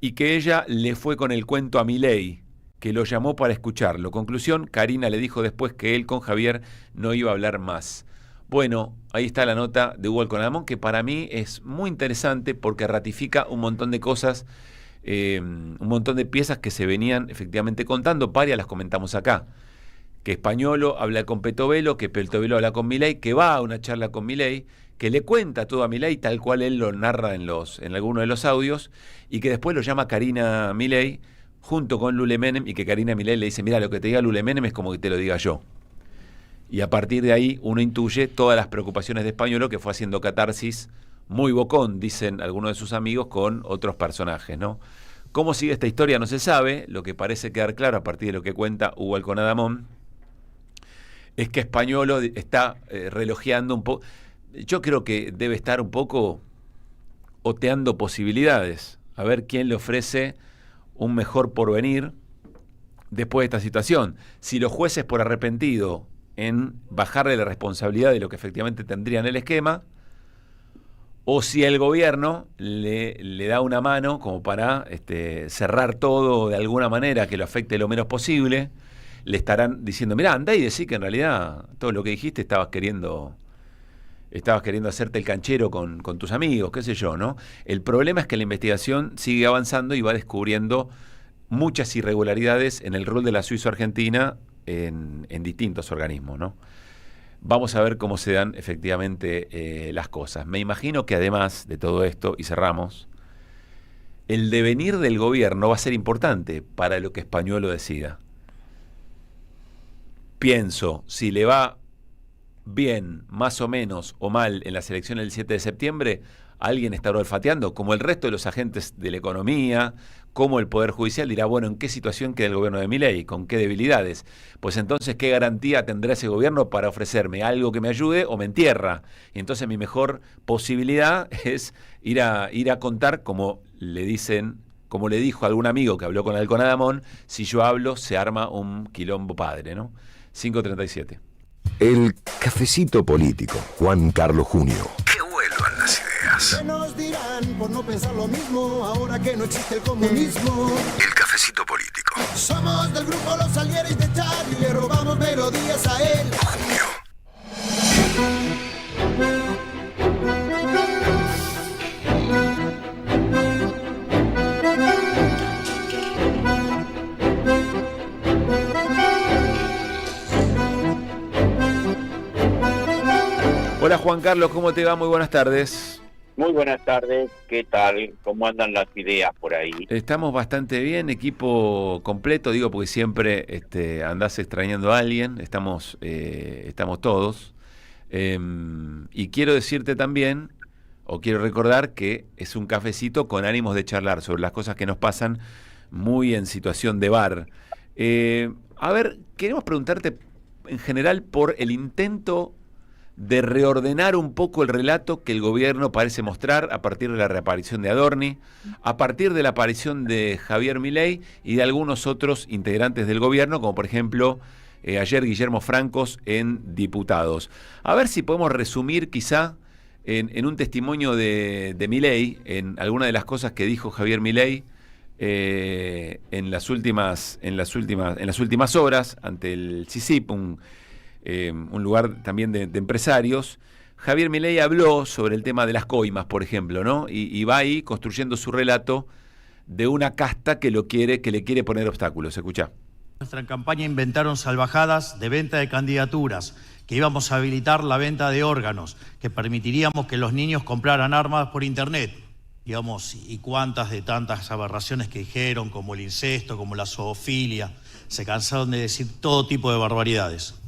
y que ella le fue con el cuento a Milei, que lo llamó para escucharlo. Conclusión, Karina le dijo después que él con Javier no iba a hablar más. Bueno, ahí está la nota de Hugo Alconadamón, que para mí es muy interesante porque ratifica un montón de cosas, un montón de piezas que se venían efectivamente contando. Varias las comentamos acá. Que Españolo habla con Petovelo, que Petovelo habla con Milei, que va a una charla con Milei, que le cuenta todo a Milei tal cual él lo narra en algunos de los audios, y que después lo llama Karina Milei junto con Lule Menem, y que Karina Milei le dice, mira, lo que te diga Lule Menem es como que te lo diga yo. Y a partir de ahí uno intuye todas las preocupaciones de Españolo, que fue haciendo catarsis muy bocón, dicen algunos de sus amigos, con otros personajes, ¿no? ¿Cómo sigue esta historia? No se sabe. Lo que parece quedar claro a partir de lo que cuenta Hugo Alconadamón es que Españolo está relojeando un poco. Yo creo que debe estar un poco oteando posibilidades, a ver quién le ofrece un mejor porvenir después de esta situación. Si los jueces por arrepentido en bajarle la responsabilidad de lo que efectivamente tendrían el esquema, o si el gobierno le da una mano como para cerrar todo de alguna manera que lo afecte lo menos posible. Le estarán diciendo, mirá, andá y decí que en realidad todo lo que dijiste estabas queriendo hacerte el canchero con tus amigos, qué sé yo, ¿no? El problema es que la investigación sigue avanzando y va descubriendo muchas irregularidades en el rol de la Suizo-Argentina en distintos organismos, ¿no? Vamos a ver cómo se dan efectivamente las cosas. Me imagino que además de todo esto, y cerramos, el devenir del gobierno va a ser importante para lo que Españolo decida. Pienso, si le va bien, más o menos, o mal en las elecciones del 7 de septiembre, alguien estará olfateando, como el resto de los agentes de la economía, como el Poder Judicial dirá, bueno, ¿en qué situación queda el gobierno de Milei? ¿Con qué debilidades? Pues entonces, ¿qué garantía tendrá ese gobierno para ofrecerme algo que me ayude o me entierra? Y entonces mi mejor posibilidad es ir a contar, como le dijo algún amigo que habló con Alconadamón, si yo hablo, se arma un quilombo padre, ¿no? 5:37. El cafecito político, Juan Carlos Junio. Que vuelvan las ideas. ¿Qué nos dirán por no pensar lo mismo ahora que no existe el comunismo? El cafecito político. Somos del grupo Los Salieres de Charlie, le robamos melodías a él. Junio. Hola Juan Carlos, ¿cómo te va? Muy buenas tardes. Muy buenas tardes, ¿qué tal? ¿Cómo andan las ideas por ahí? Estamos bastante bien, equipo completo, digo porque siempre andás extrañando a alguien, estamos todos. Y quiero decirte también, o quiero recordar que es un cafecito con ánimos de charlar sobre las cosas que nos pasan muy en situación de bar. A ver, queremos preguntarte en general por el intento de reordenar un poco el relato que el gobierno parece mostrar a partir de la reaparición de Adorni, a partir de la aparición de Javier Milei y de algunos otros integrantes del gobierno, como por ejemplo ayer Guillermo Francos en Diputados. A ver si podemos resumir quizá en un testimonio de Milei, en alguna de las cosas que dijo Javier Milei en las últimas horas ante el CICIP, un lugar también de empresarios. Javier Milei habló sobre el tema de las coimas, por ejemplo, ¿no? Y va ahí construyendo su relato de una casta que le quiere poner obstáculos. Escuchá. Nuestra campaña inventaron salvajadas de venta de candidaturas, que íbamos a habilitar la venta de órganos, que permitiríamos que los niños compraran armas por internet. Digamos, y cuántas de tantas aberraciones que dijeron, como el incesto, como la zoofilia, se cansaron de decir todo tipo de barbaridades.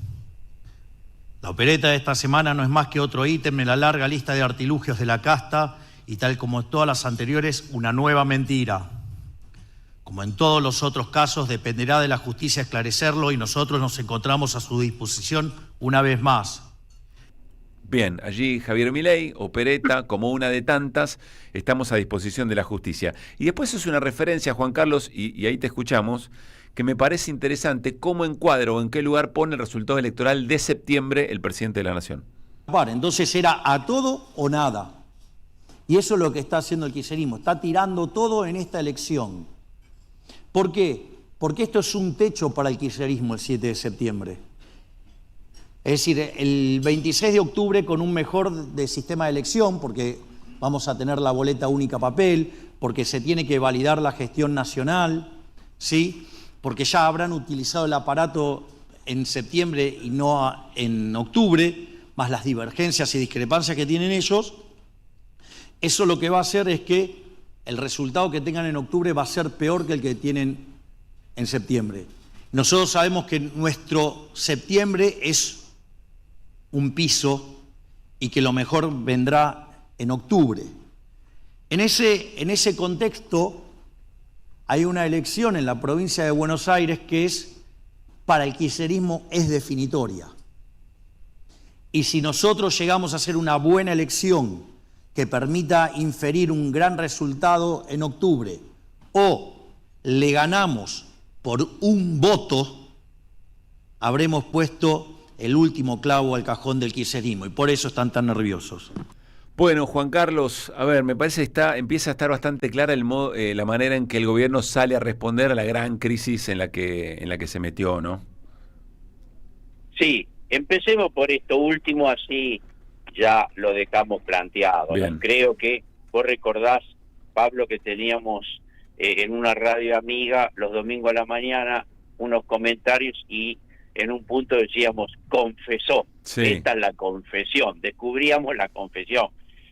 La opereta de esta semana no es más que otro ítem en la larga lista de artilugios de la casta y, tal como en todas las anteriores, una nueva mentira. Como en todos los otros casos, dependerá de la justicia esclarecerlo y nosotros nos encontramos a su disposición una vez más. Bien, allí Javier Milei, opereta, como una de tantas, estamos a disposición de la justicia. Y después es una referencia, Juan Carlos, y ahí te escuchamos, que me parece interesante cómo encuadra o en qué lugar pone el resultado electoral de septiembre el presidente de la Nación. Entonces era a todo o nada. Y eso es lo que está haciendo el kirchnerismo, está tirando todo en esta elección. ¿Por qué? Porque esto es un techo para el kirchnerismo el 7 de septiembre. Es decir, el 26 de octubre con un mejor sistema de elección, porque vamos a tener la boleta única papel, porque se tiene que validar la gestión nacional, ¿sí? Porque ya habrán utilizado el aparato en septiembre y no en octubre, más las divergencias y discrepancias que tienen ellos. Eso lo que va a hacer es que el resultado que tengan en octubre va a ser peor que el que tienen en septiembre. Nosotros sabemos que nuestro septiembre es un piso y que lo mejor vendrá en octubre. En ese contexto hay una elección en la provincia de Buenos Aires que es, para el kirchnerismo, es definitoria. Y si nosotros llegamos a hacer una buena elección que permita inferir un gran resultado en octubre, o le ganamos por un voto, habremos puesto el último clavo al cajón del kirchnerismo, y por eso están tan nerviosos. Bueno, Juan Carlos, a ver, me parece que empieza a estar bastante clara la manera en que el gobierno sale a responder a la gran crisis en la que se metió, ¿no? Sí, empecemos por esto último, así ya lo dejamos planteado, ¿no? Creo que vos recordás, Pablo, que teníamos en una radio amiga los domingos a la mañana unos comentarios y en un punto decíamos, confesó. Sí. Esta es la confesión, descubríamos la confesión.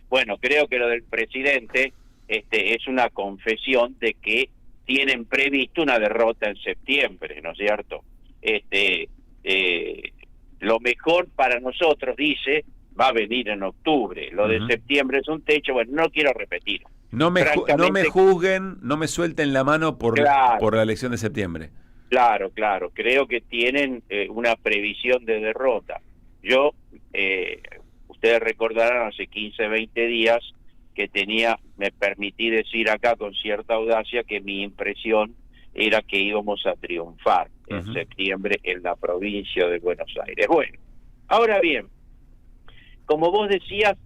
Bueno, creo que lo del presidente es una confesión de que tienen previsto una derrota en septiembre, ¿no es cierto? Lo mejor para nosotros, dice, va a venir en octubre. Lo de septiembre es un techo. Bueno, no quiero repetir. No me juzguen, no me suelten la mano por la elección de septiembre. Claro. Creo que tienen una previsión de derrota. Yo, ustedes recordarán hace 15, 20 días que me permití decir acá con cierta audacia que mi impresión era que íbamos a triunfar en septiembre en la provincia de Buenos Aires. Bueno, ahora bien, como vos decías,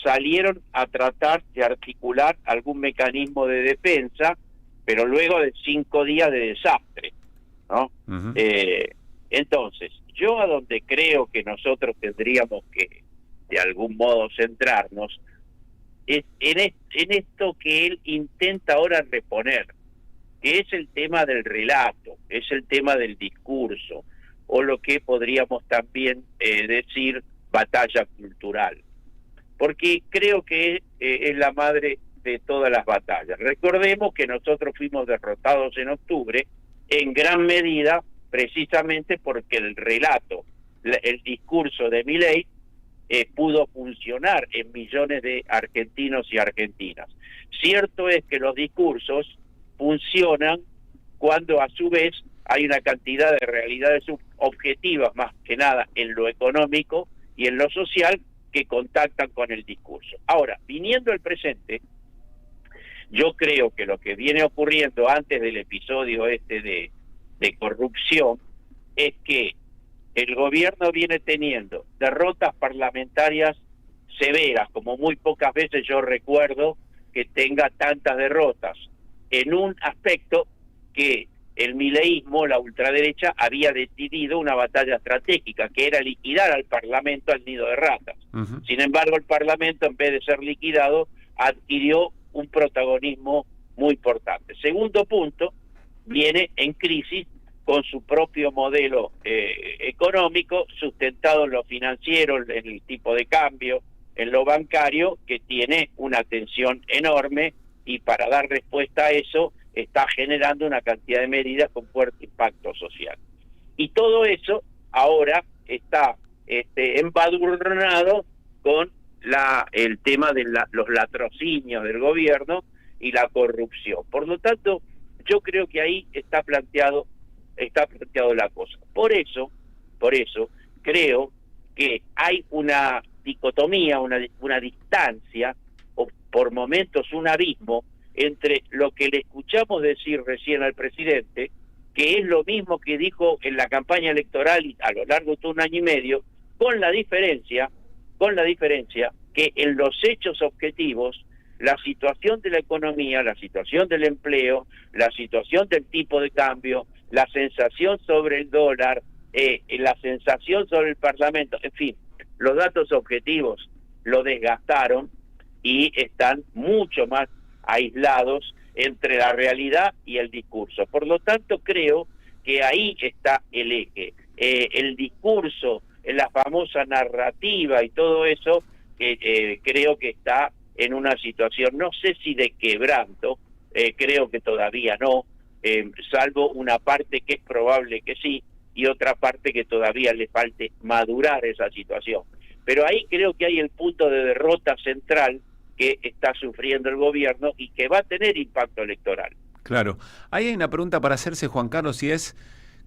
salieron a tratar de articular algún mecanismo de defensa, pero luego de 5 días de desastre, ¿no? Entonces, yo a donde creo que nosotros tendríamos que, de algún modo, centrarnos, es en esto que él intenta ahora reponer, que es el tema del relato, es el tema del discurso, o lo que podríamos también decir batalla cultural, porque creo que es la madre de todas las batallas. Recordemos que nosotros fuimos derrotados en octubre, en gran medida precisamente porque el relato, el discurso de Milei pudo funcionar en millones de argentinos y argentinas. Cierto es que los discursos funcionan cuando a su vez hay una cantidad de realidades objetivas, más que nada en lo económico y en lo social, que contactan con el discurso. Ahora, viniendo al presente, yo creo que lo que viene ocurriendo antes del episodio de corrupción es que el gobierno viene teniendo derrotas parlamentarias severas, como muy pocas veces yo recuerdo que tenga tantas derrotas, en un aspecto que el mileísmo, la ultraderecha, había decidido una batalla estratégica, que era liquidar al Parlamento al nido de ratas. Sin embargo, el Parlamento, en vez de ser liquidado, adquirió un protagonismo muy importante. Segundo punto, viene en crisis con su propio modelo económico, sustentado en lo financiero, en el tipo de cambio, en lo bancario, que tiene una tensión enorme, y para dar respuesta a eso está generando una cantidad de medidas con fuerte impacto social. Y todo eso ahora está embadurnado con el tema de los latrocinios del gobierno y la corrupción. Por lo tanto, yo creo que ahí está planteado la cosa. Por eso creo que hay una dicotomía, una distancia, o por momentos un abismo, entre lo que le escuchamos decir recién al presidente, que es lo mismo que dijo en la campaña electoral a lo largo de todo un año y medio, con la diferencia que en los hechos objetivos, la situación de la economía, la situación del empleo, la situación del tipo de cambio, la sensación sobre el dólar, la sensación sobre el Parlamento, en fin, los datos objetivos lo desgastaron y están mucho más aislados entre la realidad y el discurso. Por lo tanto, creo que ahí está el eje. El discurso, la famosa narrativa y todo eso, creo que está en una situación, no sé si de quebranto, creo que todavía no, salvo una parte que es probable que sí, y otra parte que todavía le falte madurar esa situación. Pero ahí creo que hay el punto de derrota central que está sufriendo el gobierno y que va a tener impacto electoral. Claro. Ahí hay una pregunta para hacerse, Juan Carlos, y es,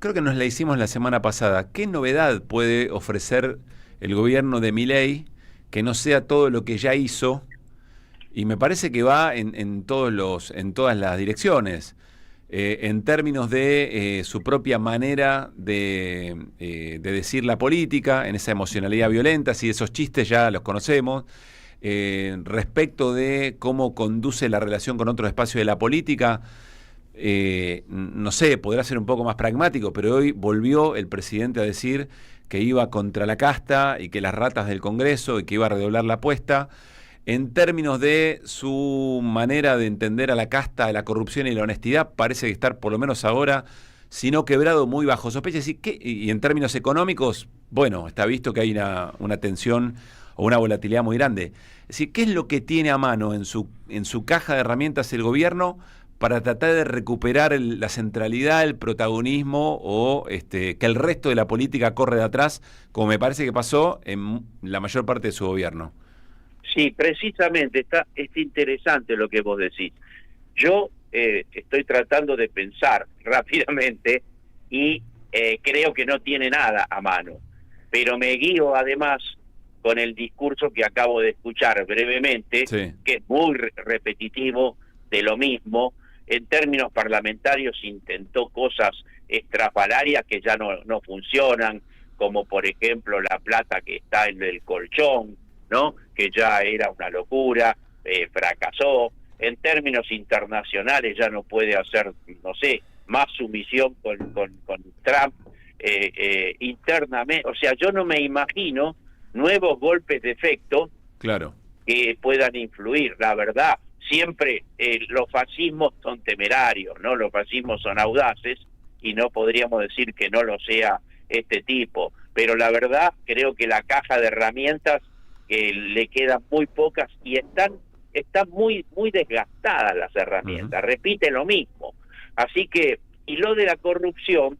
creo que nos la hicimos la semana pasada, ¿qué novedad puede ofrecer el gobierno de Milei que no sea todo lo que ya hizo? Y me parece que va en todas las direcciones, en términos de su propia manera de decir la política, en esa emocionalidad violenta, si esos chistes ya los conocemos, respecto de cómo conduce la relación con otros espacios de la política, no sé, podrá ser un poco más pragmático, pero hoy volvió el presidente a decir que iba contra la casta y que las ratas del Congreso y que iba a redoblar la apuesta. En términos de su manera de entender a la casta, a la corrupción y la honestidad, parece estar por lo menos ahora, si no quebrado, muy bajo sospecha. Y en términos económicos, bueno, está visto que hay una tensión o una volatilidad muy grande. Es decir, ¿qué es lo que tiene a mano en su caja de herramientas el gobierno para tratar de recuperar la centralidad, el protagonismo, o que el resto de la política corre de atrás, como me parece que pasó en la mayor parte de su gobierno? Sí, precisamente, es interesante lo que vos decís. Yo estoy tratando de pensar rápidamente y creo que no tiene nada a mano, pero me guío además con el discurso que acabo de escuchar brevemente, sí, que es muy repetitivo de lo mismo. En términos parlamentarios intentó cosas estrafalarias que ya no funcionan, como por ejemplo la plata que está en el colchón, ¿no?, que ya era una locura, fracasó. En términos internacionales ya no puede hacer, no sé, más sumisión con Trump internamente. O sea, yo no me imagino nuevos golpes de efecto, claro, que puedan influir. La verdad, siempre los fascismos son temerarios, ¿no? Los fascismos son audaces y no podríamos decir que no lo sea este tipo. Pero la verdad, creo que la caja de herramientas le quedan muy pocas y están muy desgastadas las herramientas, repite lo mismo. Así que, y lo de la corrupción,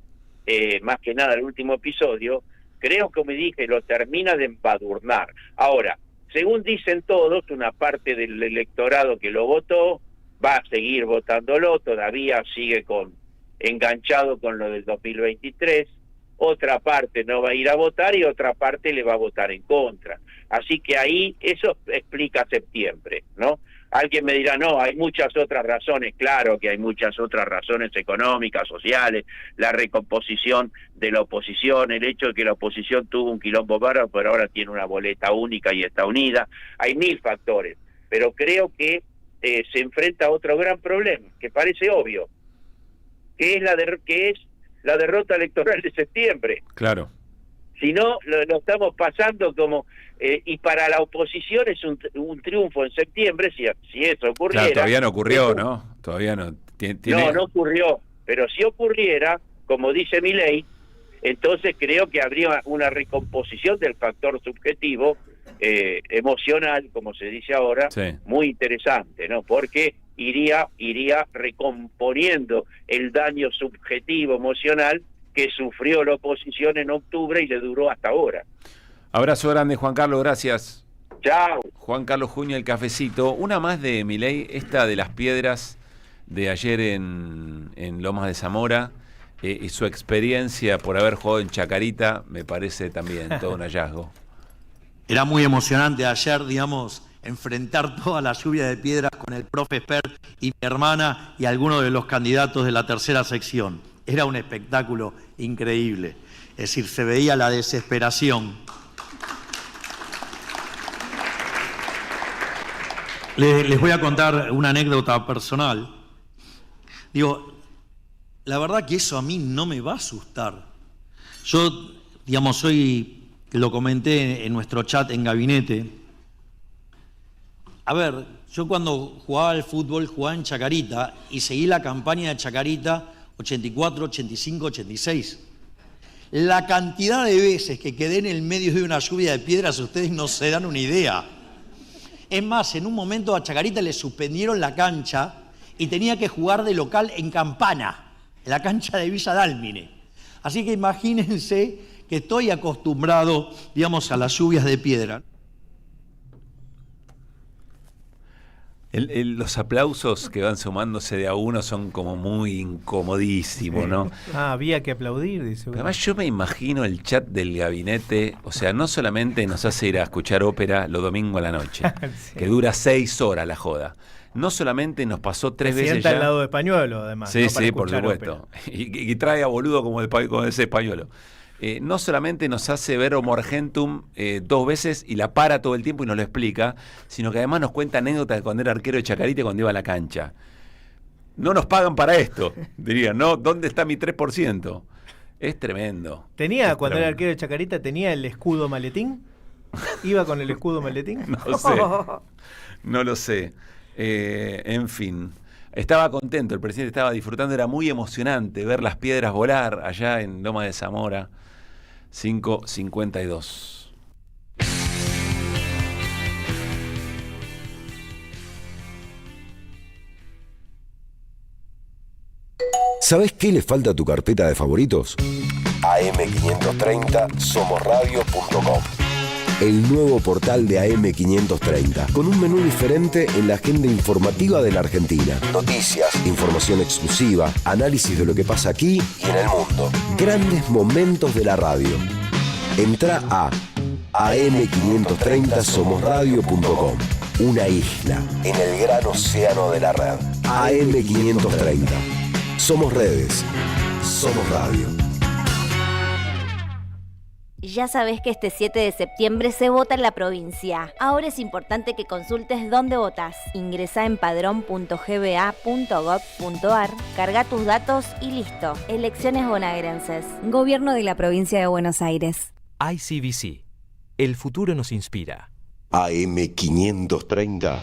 más que nada el último episodio, creo, como dije, lo termina de embadurnar. Ahora, según dicen todos, una parte del electorado que lo votó va a seguir votándolo, todavía sigue enganchado con lo del 2023, otra parte no va a ir a votar y otra parte le va a votar en contra. Así que ahí eso explica septiembre, ¿no? Alguien me dirá, no, hay muchas otras razones. Claro que hay muchas otras razones económicas, sociales, la recomposición de la oposición, el hecho de que la oposición tuvo un quilombo bárbaro, pero ahora tiene una boleta única y está unida. Hay 1000 factores, pero creo que se enfrenta a otro gran problema, que parece obvio, que es la derrota electoral de septiembre. Claro. Si no, lo estamos pasando como... y para la oposición es un triunfo en septiembre, si eso ocurriera... Claro, todavía no ocurrió, ¿no? Todavía no. No ocurrió, pero si ocurriera, como dice Milei, entonces creo que habría una recomposición del factor subjetivo, emocional, como se dice ahora, sí, muy interesante, ¿no? Porque iría recomponiendo el daño subjetivo, emocional, que sufrió la oposición en octubre y le duró hasta ahora. Abrazo grande, Juan Carlos, gracias. Chao. Juan Carlos Juña, El Cafecito. Una más de Milei, esta de las piedras de ayer en Lomas de Zamora, y su experiencia por haber jugado en Chacarita, me parece también todo un hallazgo. Era muy emocionante ayer, digamos, enfrentar toda la lluvia de piedras con el profe Esper y mi hermana y algunos de los candidatos de la tercera sección. Era un espectáculo increíble. Es decir, se veía la desesperación. Les voy a contar una anécdota personal. Digo, la verdad que eso a mí no me va a asustar. Yo, digamos, lo comenté en nuestro chat en gabinete. A ver, yo cuando jugaba al fútbol jugaba en Chacarita y seguí la campaña de Chacarita 84, 85, 86. La cantidad de veces que quedé en el medio de una lluvia de piedras, ustedes no se dan una idea. Es más, en un momento a Chacarita le suspendieron la cancha y tenía que jugar de local en Campana, en la cancha de Villa Dálmine. Así que imagínense que estoy acostumbrado, digamos, a las lluvias de piedra. Los aplausos que van sumándose de a uno son como muy incomodísimos, ¿no? Había que aplaudir, dice. Además yo me imagino el chat del gabinete, o sea, no solamente nos hace ir a escuchar ópera los domingos a la noche, sí, que dura 6 horas la joda. No solamente nos pasó 3 veces sienta ya... al lado de Españuelo, además. Sí, ¿no? sí, por supuesto. Y trae a boludo como ese Españuelo. No solamente nos hace ver Homo Argentum 2 veces y la para todo el tiempo y nos lo explica, sino que además nos cuenta anécdotas de cuando era arquero de Chacarita y cuando iba a la cancha. No nos pagan para esto, dirían, ¿no? ¿Dónde está mi 3%? Es tremendo. Cuando era arquero de Chacarita, ¿tenía el escudo maletín? ¿Iba con el escudo maletín? No sé, no lo sé. En fin, estaba contento, el presidente estaba disfrutando, era muy emocionante ver las piedras volar allá en Loma de Zamora. 5:52. ¿Sabés qué le falta a tu carpeta de favoritos? AM530somosradio.com. El nuevo portal de AM530, con un menú diferente en la agenda informativa de la Argentina. Noticias, información exclusiva, análisis de lo que pasa aquí y en el mundo. Grandes momentos de la radio. Entrá a am530somosradio.com. Una isla en el gran océano de la red. AM530. Somos redes. Somos radio. Ya sabés que este 7 de septiembre se vota en la provincia. Ahora es importante que consultes dónde votás. Ingresá en padrón.gba.gov.ar, carga tus datos y listo. Elecciones bonaerenses. Gobierno de la Provincia de Buenos Aires. ICBC. El futuro nos inspira. AM530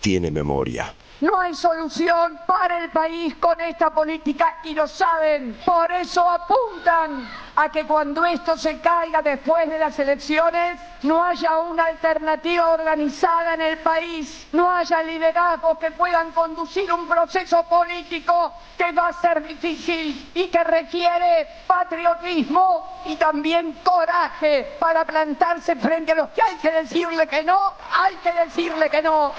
tiene memoria. No hay solución para el país con esta política y lo saben. Por eso apuntan a que cuando esto se caiga después de las elecciones, no haya una alternativa organizada en el país, no haya liderazgos que puedan conducir un proceso político que va a ser difícil y que requiere patriotismo y también coraje para plantarse frente a los que hay que decirle que no, hay que decirle que no.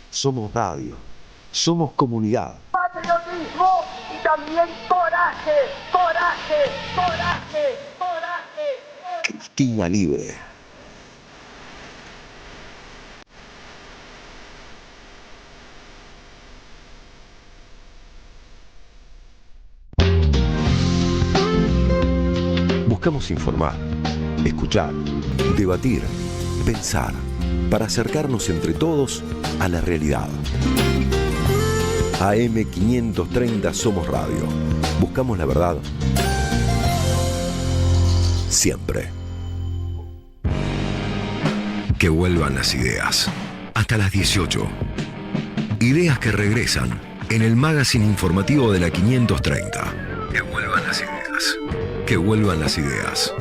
Somos radio. Somos comunidad. Patriotismo y también coraje, coraje, coraje. coraje, coraje. Cristina Libre. Buscamos informar, escuchar, debatir, pensar, para acercarnos entre todos a la realidad. AM530 Somos Radio. Buscamos la verdad. Siempre. Que vuelvan las ideas. Hasta las 18. Ideas que regresan en el magazine informativo de la 530. Que vuelvan las ideas. Que vuelvan las ideas.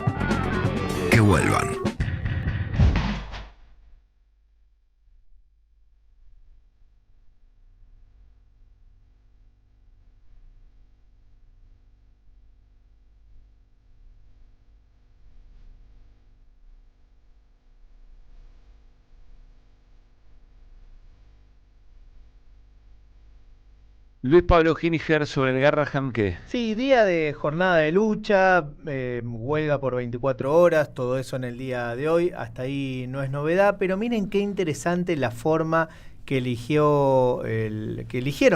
Que vuelvan. Luis Pablo Giniger, sobre el Garrahan, ¿qué? Sí, día de jornada de lucha, huelga por 24 horas, todo eso en el día de hoy, hasta ahí no es novedad, pero miren qué interesante la forma que eligieron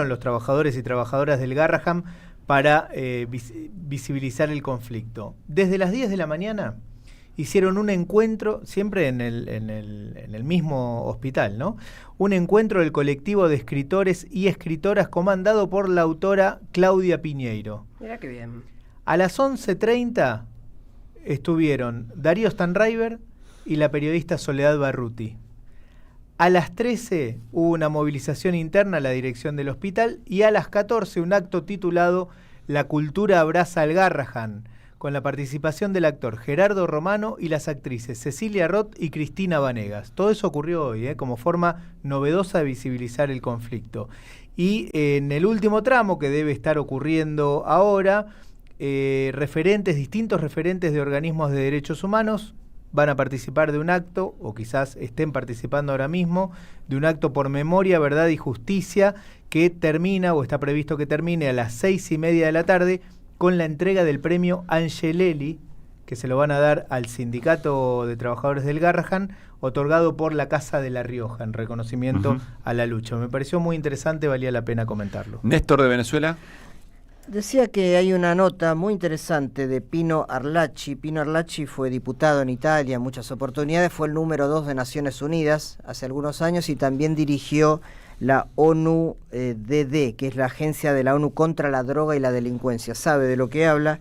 los trabajadores y trabajadoras del Garrahan para visibilizar el conflicto. Desde las 10 de la mañana hicieron un encuentro, siempre en el mismo hospital, ¿no? Un encuentro del colectivo de escritores y escritoras comandado por la autora Claudia Piñeiro. Mira qué bien. A las 11:30 estuvieron Darío Stanraiver y la periodista Soledad Barruti. A las 13 hubo una movilización interna a la dirección del hospital y a las 14 un acto titulado La cultura abraza al Garrahan, con la participación del actor Gerardo Romano y las actrices Cecilia Roth y Cristina Vanegas. Todo eso ocurrió hoy, como forma novedosa de visibilizar el conflicto. Y en el último tramo, que debe estar ocurriendo ahora, distintos referentes de organismos de derechos humanos van a participar de un acto, o quizás estén participando ahora mismo, de un acto por memoria, verdad y justicia, que termina, o está previsto que termine, a las 6:30 de la tarde, con la entrega del premio Angelelli, que se lo van a dar al Sindicato de Trabajadores del Garrahan, otorgado por la Casa de La Rioja, en reconocimiento a la lucha. Me pareció muy interesante, valía la pena comentarlo. Néstor, de Venezuela. Decía que hay una nota muy interesante de Pino Arlacchi. Pino Arlacchi fue diputado en Italia en muchas oportunidades, fue el número 2 de Naciones Unidas hace algunos años y también dirigió la ONU-DD, que es la agencia de la ONU contra la droga y la delincuencia. Sabe de lo que habla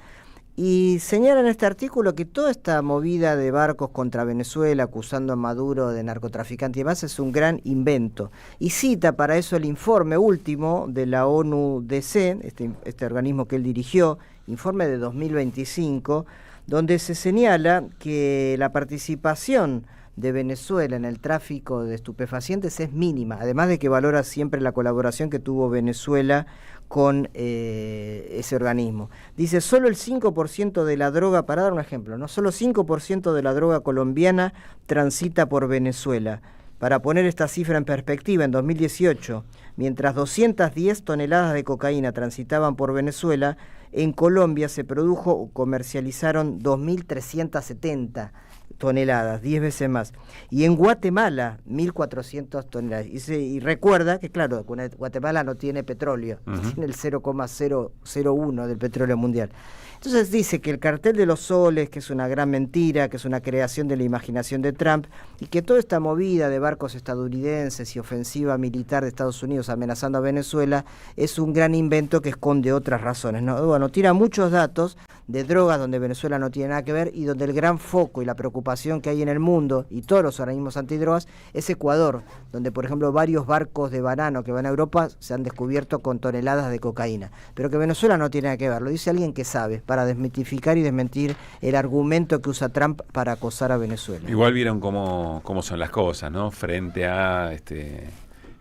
y señala en este artículo que toda esta movida de barcos contra Venezuela acusando a Maduro de narcotraficante y demás es un gran invento. Y cita para eso el informe último de la ONU-DC, este organismo que él dirigió, informe de 2025, donde se señala que la participación de Venezuela en el tráfico de estupefacientes es mínima, además de que valora siempre la colaboración que tuvo Venezuela con ese organismo. Dice, solo el 5% de la droga, para dar un ejemplo, ¿no? Solo 5% de la droga colombiana transita por Venezuela. Para poner esta cifra en perspectiva, en 2018, mientras 210 toneladas de cocaína transitaban por Venezuela, en Colombia se produjo o comercializaron 2.370 toneladas, 10 veces más. Y en Guatemala, 1.400 toneladas. Y recuerda que, claro, Guatemala no tiene petróleo, tiene el 0,001 del petróleo mundial. Entonces dice que el cartel de los soles, que es una gran mentira, que es una creación de la imaginación de Trump, y que toda esta movida de barcos estadounidenses y ofensiva militar de Estados Unidos amenazando a Venezuela es un gran invento que esconde otras razones, ¿no? Bueno, tira muchos datos de drogas donde Venezuela no tiene nada que ver y donde el gran foco y la preocupación que hay en el mundo y todos los organismos antidrogas es Ecuador, donde por ejemplo varios barcos de banano que van a Europa se han descubierto con toneladas de cocaína, pero que Venezuela no tiene nada que ver, lo dice alguien que sabe, para desmitificar y desmentir el argumento que usa Trump para acosar a Venezuela. Igual vieron cómo son las cosas, ¿no? Frente a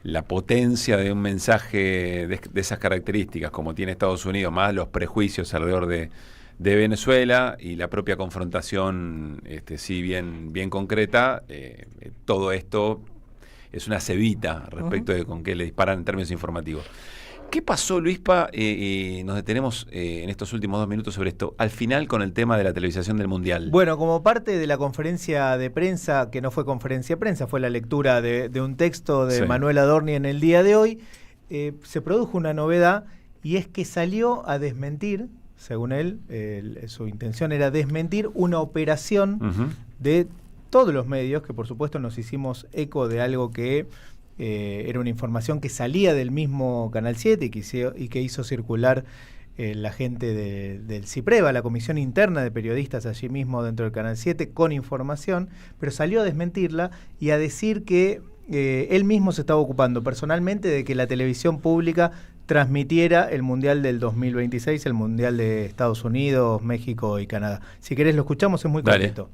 la potencia de un mensaje de esas características como tiene Estados Unidos, más los prejuicios alrededor de Venezuela y la propia confrontación sí bien concreta, todo esto es una cebita respecto de con qué le disparan en términos informativos. ¿Qué pasó, Luispa? Nos detenemos en estos últimos 2 minutos sobre esto. Al final con el tema de la televisación del Mundial. Bueno, como parte de la conferencia de prensa, que no fue conferencia de prensa, fue la lectura de un texto de Manuel Adorni en el día de hoy, se produjo una novedad y es que salió a desmentir, según él, su intención era desmentir una operación de todos los medios, que por supuesto nos hicimos eco de algo que era una información que salía del mismo Canal 7 y que hizo circular la gente del CIPREVA, la comisión interna de periodistas allí mismo dentro del Canal 7, con información, pero salió a desmentirla y a decir que él mismo se estaba ocupando personalmente de que la televisión pública transmitiera el Mundial del 2026, el Mundial de Estados Unidos, México y Canadá. Si querés lo escuchamos, es muy cortito.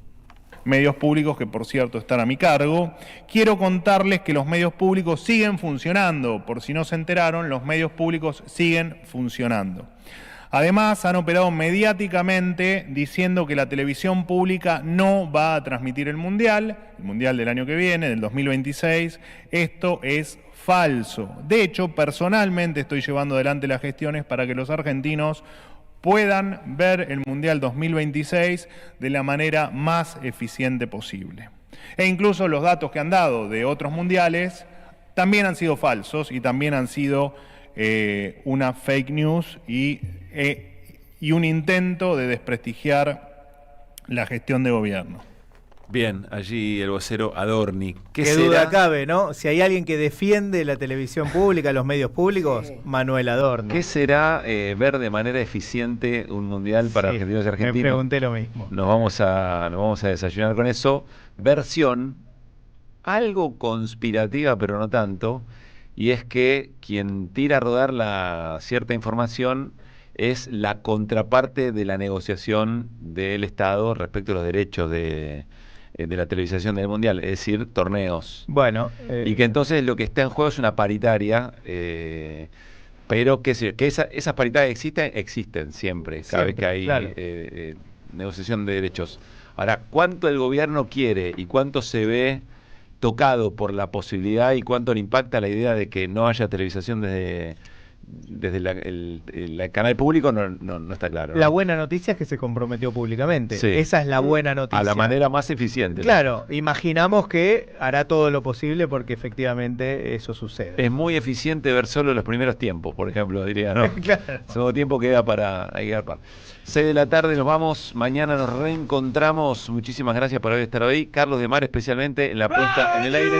Medios públicos que, por cierto, están a mi cargo. Quiero contarles que los medios públicos siguen funcionando. Por si no se enteraron, los medios públicos siguen funcionando. Además, han operado mediáticamente diciendo que la televisión pública no va a transmitir el Mundial del año que viene, del 2026. Esto es falso. De hecho, personalmente estoy llevando adelante las gestiones para que los argentinos puedan ver el Mundial 2026 de la manera más eficiente posible. E incluso los datos que han dado de otros mundiales también han sido falsos y también han sido una fake news y un intento de desprestigiar la gestión de gobierno. Bien, allí el vocero Adorni. ¿Qué duda cabe, no? Si hay alguien que defiende la televisión pública, los medios públicos, Manuel Adorni. ¿Qué será ver de manera eficiente un mundial para argentinos y argentinos? Me pregunté lo mismo. Nos vamos a desayunar con eso. Versión algo conspirativa, pero no tanto, y es que quien tira a rodar la cierta información es la contraparte de la negociación del Estado respecto a los derechos de la televisación del Mundial, es decir, torneos. Bueno. Y que entonces lo que está en juego es una paritaria, pero que esas paritarias existen siempre, cada vez que hay negociación de derechos. Ahora, ¿cuánto el gobierno quiere y cuánto se ve tocado por la posibilidad y cuánto le impacta la idea de que no haya televisación desde el canal público no está claro, ¿no? La buena noticia es que se comprometió públicamente. Sí. Esa es la buena noticia. A la manera más eficiente. Claro, imaginamos que hará todo lo posible porque efectivamente eso sucede. Es muy eficiente ver solo los primeros tiempos, por ejemplo, diría, ¿no? Claro. Segundo tiempo queda para agarpar. 6 de la tarde nos vamos, mañana nos reencontramos. Muchísimas gracias por haber estado ahí. Carlos de Mar especialmente en la puesta en el aire.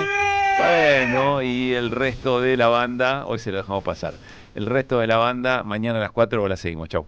Bueno, y el resto de la banda, hoy se lo dejamos pasar. El resto de la banda, mañana a las 4 la seguimos. Chau.